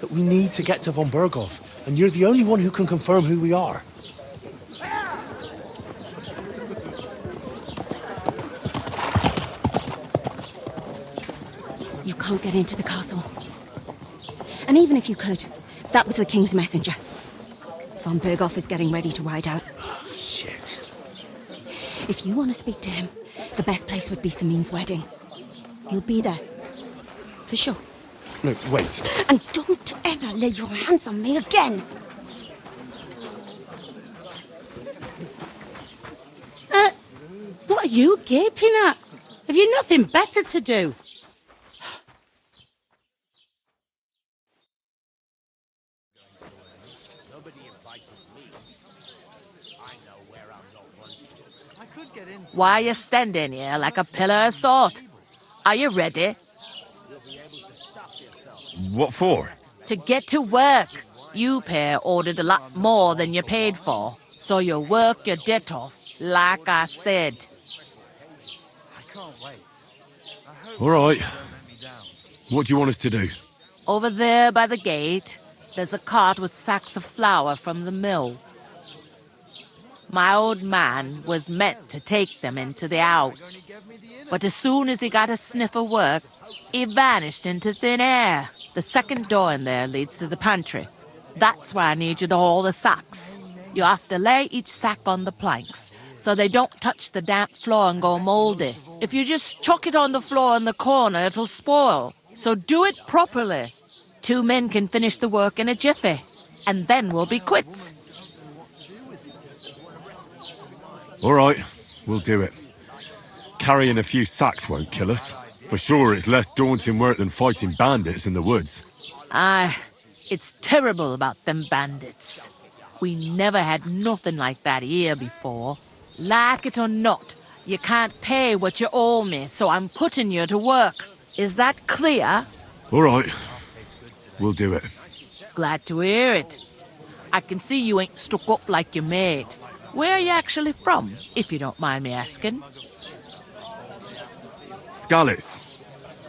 But we need to get to von Berghoff, and you're the only one who can confirm who we are. You can't get into the castle. And even if you could, that was the King's messenger. Von Berghoff is getting ready to ride out. Oh, shit. If you want to speak to him, the best place would be Samin's wedding. He'll be there. For sure. No, wait. And don't ever lay your hands on me again! What are you gaping at? Have you nothing better to do? Why are you standing here like a pillar of salt? Are you ready? What for? To get to work. You pair ordered a lot more than you paid for, so you work your debt off, like I said. I can't wait. All right. What do you want us to do? Over there by the gate, there's a cart with sacks of flour from the mill. My old man was meant to take them into the house, but as soon as he got a sniff of work, he vanished into thin air. The second door in there leads to the pantry. That's why I need you to haul the sacks. You have to lay each sack on the planks, so they don't touch the damp floor and go mouldy. If you just chuck it on the floor in the corner, it'll spoil. So do it properly. 2 men can finish the work in a jiffy, and then we'll be quits. All right, we'll do it. Carrying a few sacks won't kill us. For sure, it's less daunting work than fighting bandits in the woods. Aye, it's terrible about them bandits. We never had nothing like that here before. Like it or not, you can't pay what you owe me, so I'm putting you to work. Is that clear? All right, we'll do it. Glad to hear it. I can see you ain't stuck up like your mate. Where are you actually from, if you don't mind me asking? Scallets.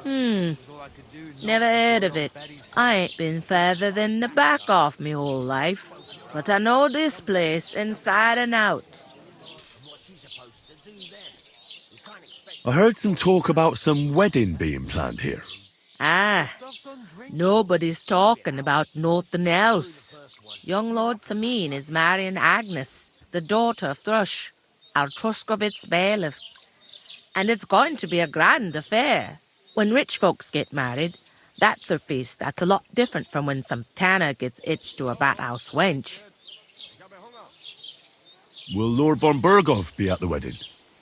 Never heard of it. I ain't been further than the back off me whole life. But I know this place inside and out. I heard some talk about some wedding being planned here. Ah, nobody's talking about nothing else. Young Lord Samin is marrying Agnes, the daughter of Thrush, our Truskovitz bailiff. And it's going to be a grand affair. When rich folks get married, that's a feast that's a lot different from when some tanner gets hitched to a bat-house wench. Will Lord von Berghoff be at the wedding?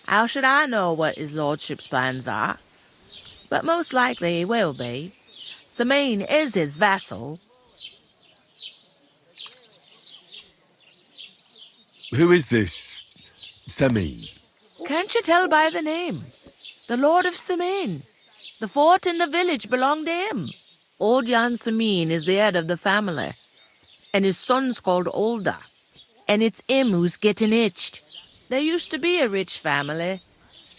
How should I know what his lordship's plans are? But most likely he will be. Samin is his vassal. Who is this Samin? Can't you tell by the name? The Lord of Samin. The fort in the village belonged to him. Old Jan Samin is the head of the family, and his son's called Olda. And it's him who's getting itched. There used to be a rich family.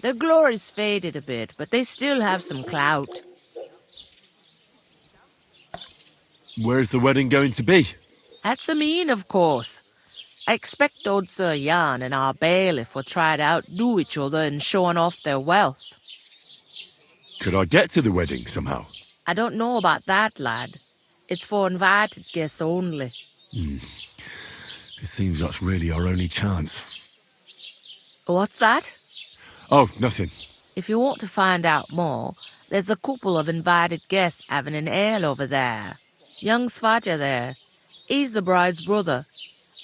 Their glory's faded a bit, but they still have some clout. Where's the wedding going to be? At Samin, of course. I expect old Sir Jan and our bailiff will try to outdo each other in showing off their wealth. Could I get to the wedding somehow? I don't know about that, lad. It's for invited guests only. It seems that's really our only chance. What's that? Oh, nothing. If you want to find out more, there's a couple of invited guests having an ale over there. Young Svaja there. He's the bride's brother.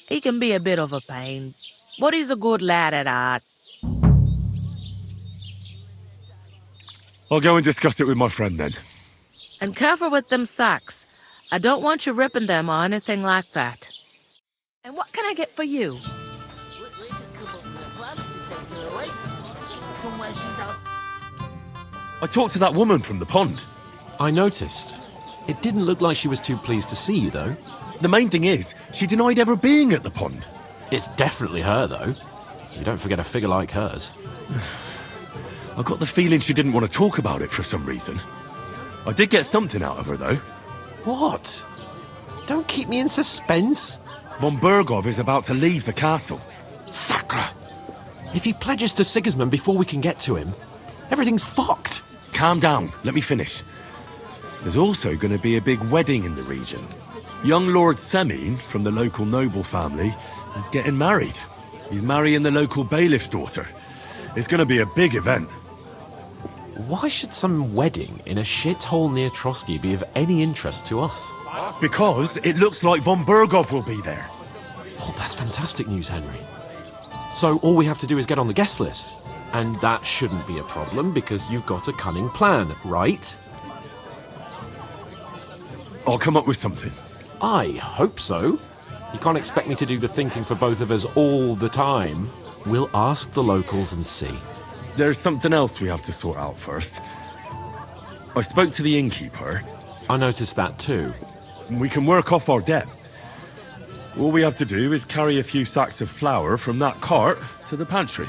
He can be a bit of a pain, but he's a good lad at heart. I'll go and discuss it with my friend then. And careful with them sacks. I don't want you ripping them or anything like that. And what can I get for you? I talked to that woman from the pond. I noticed. It didn't look like she was too pleased to see you, though. The main thing is, she denied ever being at the pond. It's definitely her, though. You don't forget a figure like hers. I got the feeling she didn't want to talk about it for some reason. I did get something out of her, though. What? Don't keep me in suspense. Von Berghoff is about to leave the castle. Sacre! If he pledges to Sigismund before we can get to him, everything's fucked. Calm down. Let me finish. There's also going to be a big wedding in the region. Young Lord Semin, from the local noble family, is getting married. He's marrying the local bailiff's daughter. It's going to be a big event. Why should some wedding in a shithole near Trotsky be of any interest to us? Because it looks like von Berghoff will be there. Oh, that's fantastic news, Henry. So all we have to do is get on the guest list. And that shouldn't be a problem because you've got a cunning plan, right? I'll come up with something. I hope so. You can't expect me to do the thinking for both of us all the time. We'll ask the locals and see. There's something else we have to sort out first. I spoke to the innkeeper. I noticed that too. We can work off our debt. All we have to do is carry a few sacks of flour from that cart to the pantry.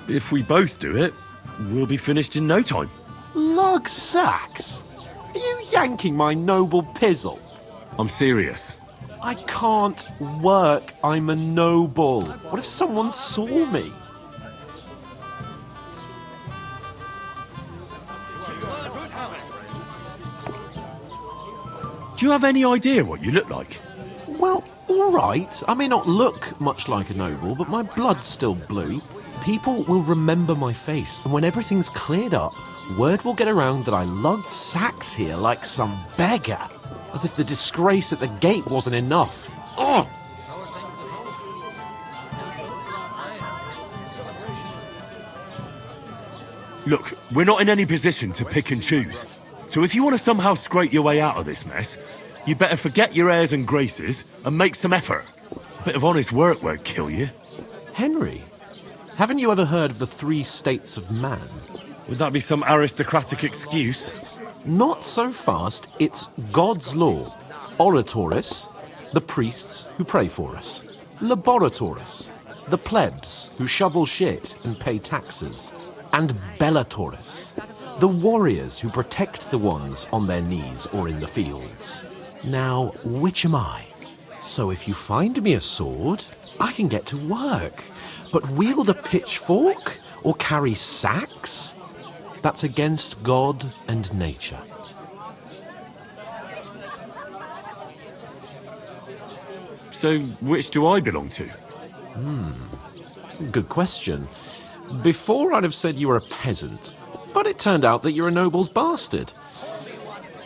If we both do it, we'll be finished in no time. Lug sacks? Are you yanking my noble pizzle? I'm serious. I can't work. I'm a noble. What if someone saw me? Do you have any idea what you look like? Well, all right. I may not look much like a noble, but my blood's still blue. People will remember my face, and when everything's cleared up, word will get around that I lugged sacks here like some beggar. As if the disgrace at the gate wasn't enough. Ugh! Look, we're not in any position to pick and choose. So if you want to somehow scrape your way out of this mess, you better forget your airs and graces and make some effort. A bit of honest work won't kill you. Henry, haven't you ever heard of the 3 states of man? Would that be some aristocratic excuse? Not so fast. It's God's law. Oratoris, the priests who pray for us. Laboratoris, the plebs who shovel shit and pay taxes. And Bellatoris, the warriors who protect the ones on their knees or in the fields. Now, which am I? So if you find me a sword, I can get to work. But wield a pitchfork or carry sacks? That's against God and nature. So, which do I belong to? Good question. Before I'd have said you were a peasant, but it turned out that you're a noble's bastard.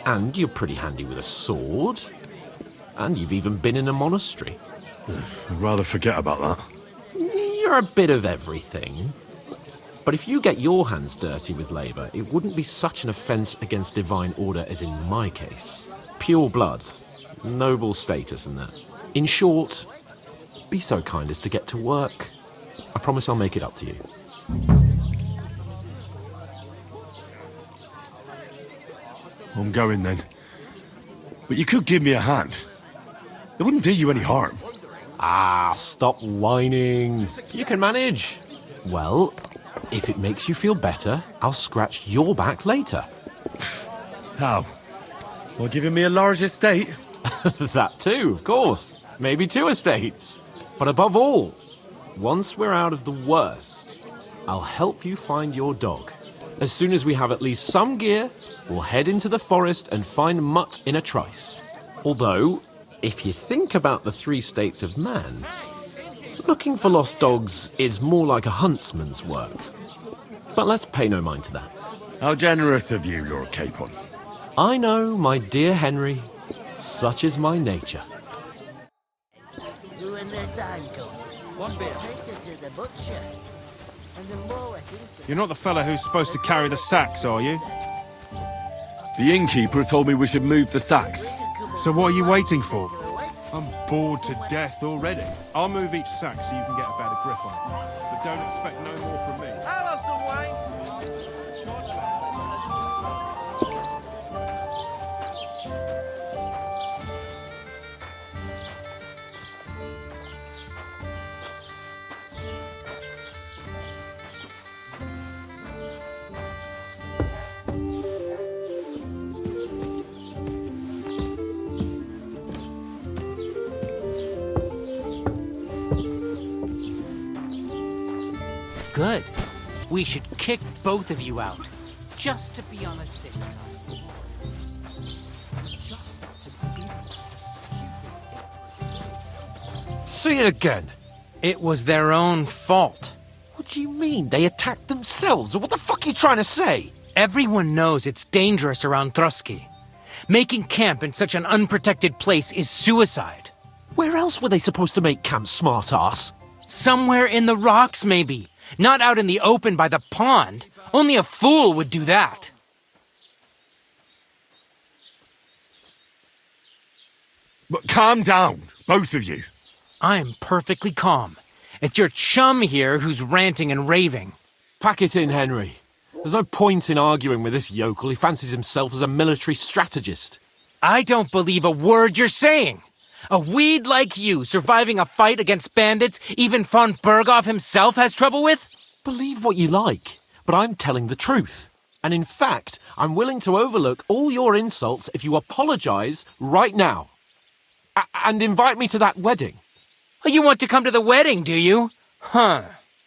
And you're pretty handy with a sword. And you've even been in a monastery. I'd rather forget about that. You're a bit of everything. But if you get your hands dirty with labour, it wouldn't be such an offence against divine order as in my case. Pure blood, noble status and that. In short, be so kind as to get to work. I promise I'll make it up to you. I'm going then. But you could give me a hand. It wouldn't do you any harm. Ah, stop whining. You can manage. Well, if it makes you feel better, I'll scratch your back later. How? By giving me a large estate? That too, of course. Maybe 2 estates. But above all, once we're out of the worst, I'll help you find your dog. As soon as we have at least some gear, we'll head into the forest and find Mutt in a trice. Although, if you think about the 3 states of man, looking for lost dogs is more like a huntsman's work. But let's pay no mind to that. How generous of you, Lord Capon. I know, my dear Henry. Such is my nature. You and the time comes. One beer. Take her to the butcher. And the more I think... You're not the fella who's supposed to carry the sacks, are you? The innkeeper told me we should move the sacks. So what are you waiting for? I'm bored to death already. I'll move each sack so you can get a better grip on it. But don't expect no more from me. I'll have some wine. Good. We should kick both of you out, just to be on the safe side. See it again. It was their own fault. What do you mean? They attacked themselves? What the fuck are you trying to say? Everyone knows it's dangerous around Trusky. Making camp in such an unprotected place is suicide. Where else were they supposed to make camp, smart-ass? Somewhere in the rocks, maybe. Not out in the open by the pond. Only a fool would do that. But calm down, both of you. I'm perfectly calm. It's your chum here who's ranting and raving. Pack it in, Henry. There's no point in arguing with this yokel. He fancies himself as a military strategist. I don't believe a word you're saying. A weed like you surviving a fight against bandits even von Berghoff himself has trouble with? Believe what you like, but I'm telling the truth. And in fact, I'm willing to overlook all your insults if you apologize right now. And invite me to that wedding. Oh, you want to come to the wedding, do you? Huh.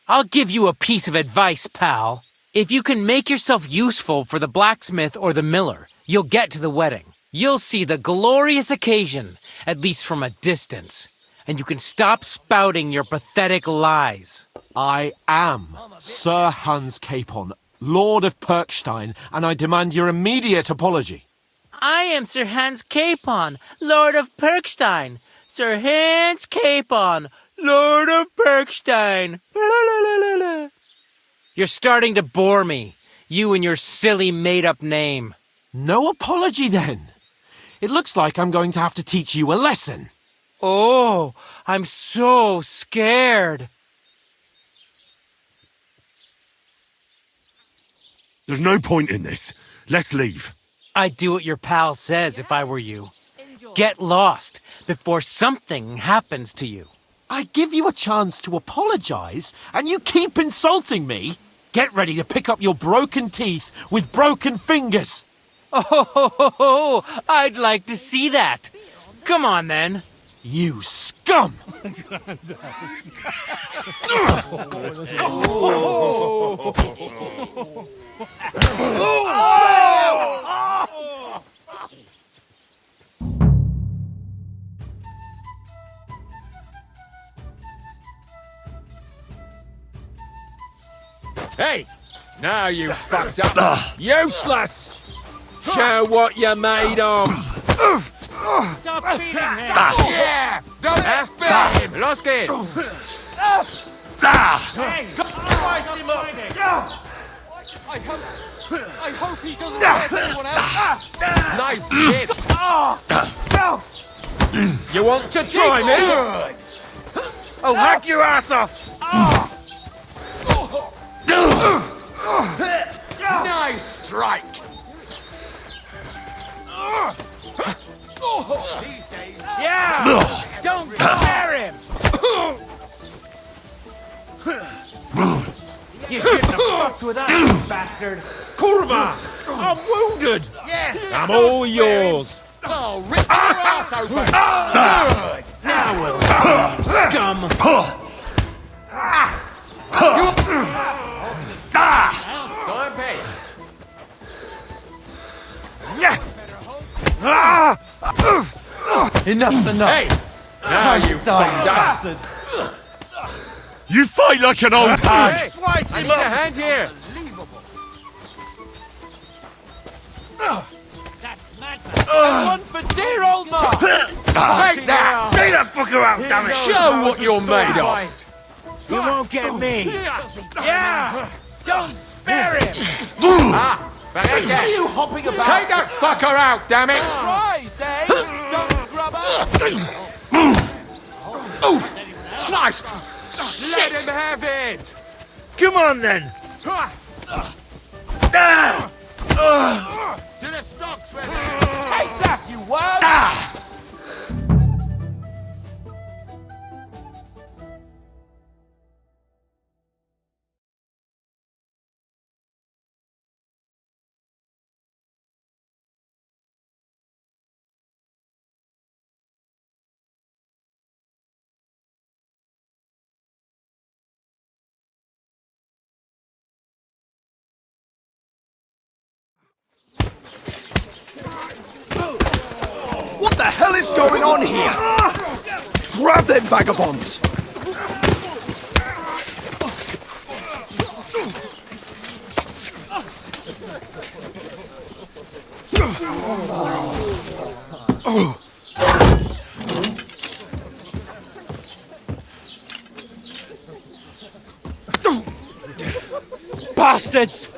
I'll give you a piece of advice, pal. If you can make yourself useful for the blacksmith or the miller, you'll get to the wedding. You'll see the glorious occasion, at least from a distance. And you can stop spouting your pathetic lies. I am Sir Hans Capon, Lord of Perkstein, and I demand your immediate apology. I am Sir Hans Capon, Lord of Perkstein. Sir Hans Capon, Lord of Perkstein. You're starting to bore me. You and your silly made-up name. No apology, then. It looks like I'm going to have to teach you a lesson. Oh, I'm so scared. There's no point in this. Let's leave. I'd do what your pal says if I were you. Get lost before something happens to you. I give you a chance to apologize, and you keep insulting me? Get ready to pick up your broken teeth with broken fingers. Oh, I'd like to see that. Come on, then. You scum! Hey! Now you fucked up. Useless! Show what you're made of. Stop beating him! Yeah! Don't spit him! Los kids! Hey! Slice him up! I hope he doesn't hurt anyone else. Nice hit! You want to try me? I'll hack your ass off! Nice strike! Yeah! Don't scare him! You shouldn't have fucked with us, bastard! Kurva! I'm wounded! Yeah! I'm all yours! I'll rip your ass open! Now we'll you scum! Enough's enough! Hey! Now you fucked up! bastard! You fight like an old hag! Slice I him need a up! hand here! One for dear old Ma! Take that! Say that fucker out, damn it! Show what you're made of! You won't get me! Yeah! Don't spare him! Forget You hopping about! Take that fucker out, damn it! Surprised, eh? Don't grub up! Oof! Christ! Let him have it! Come on then! To the stocks with him! Take that, you worm! What the hell is going on here? Grab them vagabonds! Bastards!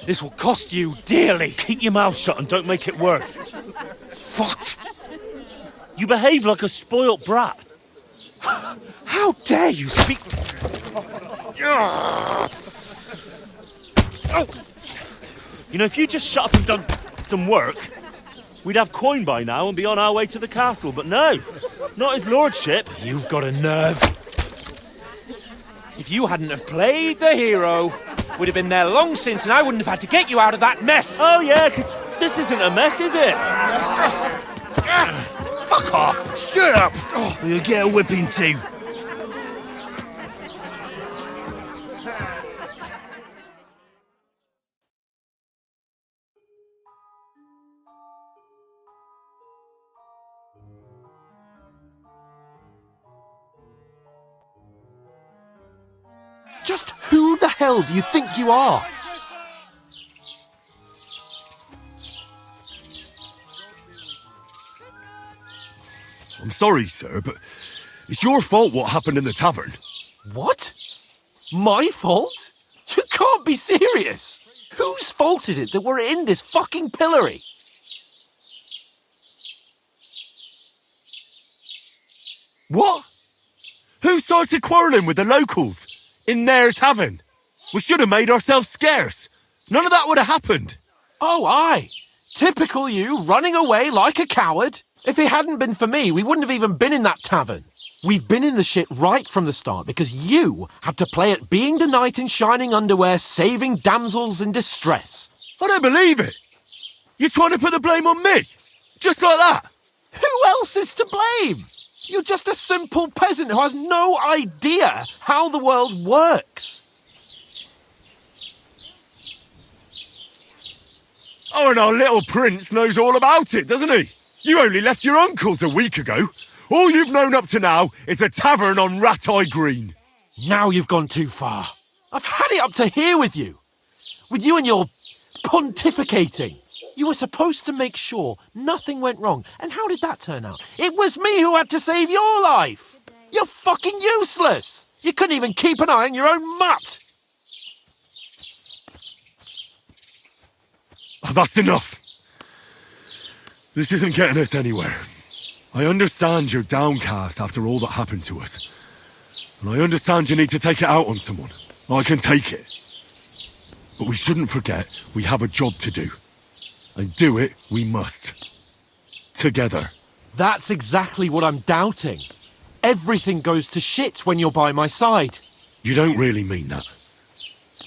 This will cost you dearly. Keep your mouth shut and don't make it worse. What? You behave like a spoilt brat. How dare you speak... You know, if you just shut up and done some work, we'd have coin by now and be on our way to the castle, but no, not his lordship. You've got a nerve. If you hadn't have played the hero, we'd have been there long since and I wouldn't have had to get you out of that mess. Oh yeah, because this isn't a mess, is it? Fuck off! Shut up! Or you'll get a whipping too. Just who the hell do you think you are? I'm sorry, sir, but it's your fault what happened in the tavern. What? My fault? You can't be serious. Whose fault is it that we're in this fucking pillory? What? Who started quarrelling with the locals in their tavern? We should have made ourselves scarce. None of that would have happened. Oh, aye. Typical you, running away like a coward. If it hadn't been for me, we wouldn't have even been in that tavern. We've been in the shit right from the start because you had to play at being the knight in shining underwear, saving damsels in distress. I don't believe it. You're trying to put the blame on me? Just like that? Who else is to blame? You're just a simple peasant who has no idea how the world works. Oh, and our little prince knows all about it, doesn't he? You only left your uncle's a week ago. All you've known up to now is a tavern on Rat-Eye Green. Now you've gone too far. I've had it up to here with you. With you and your pontificating. You were supposed to make sure nothing went wrong. And how did that turn out? It was me who had to save your life. You're fucking useless. You couldn't even keep an eye on your own mutt. Oh, that's enough. This isn't getting us anywhere. I understand you're downcast after all that happened to us. And I understand you need to take it out on someone. I can take it. But we shouldn't forget we have a job to do. And do it we must. Together. That's exactly what I'm doubting. Everything goes to shit when you're by my side. You don't really mean that.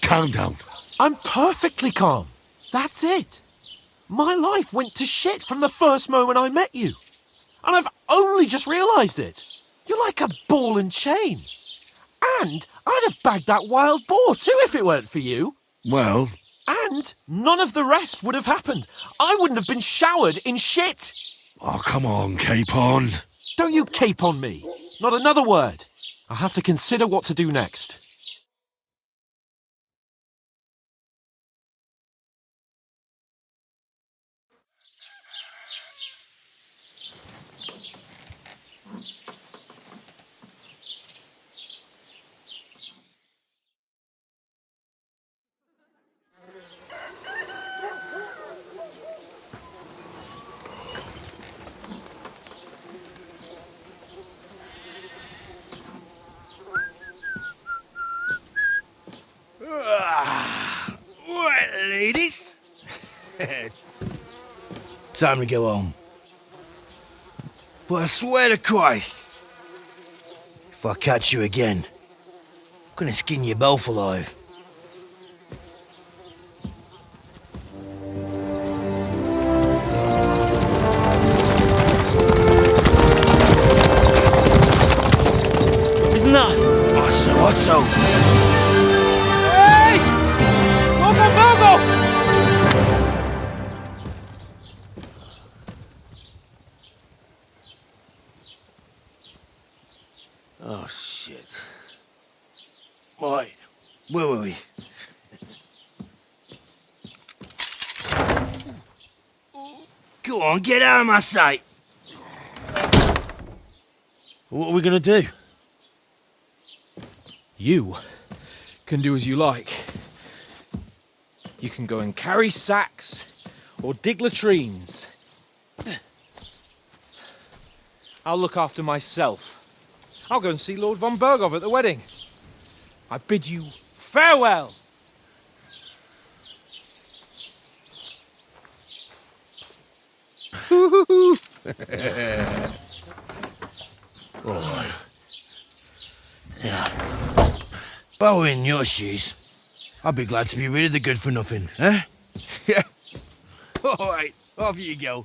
Calm down. I'm perfectly calm. That's it. My life went to shit from the first moment I met you. And I've only just realised it. You're like a ball and chain. And I'd have bagged that wild boar too if it weren't for you. Well... And none of the rest would have happened. I wouldn't have been showered in shit. Oh, come on, Capon. Don't you cape on me. Not another word. I'll have to consider what to do next. Right, ladies. Time to go home. But I swear to Christ, if I catch you again, I'm gonna skin you both alive. Isn't that? Otto. Hey! Go! Oh, shit. Right, where were we? Go on, get out of my sight. What are we gonna do? You can do as you like. You can go and carry sacks or dig latrines. I'll look after myself. I'll go and see Lord von Bergov at the wedding. I bid you farewell. Oh. Yeah. If I were in your shoes, I'd be glad to be rid of the good for nothing, eh? Yeah. All right, off you go.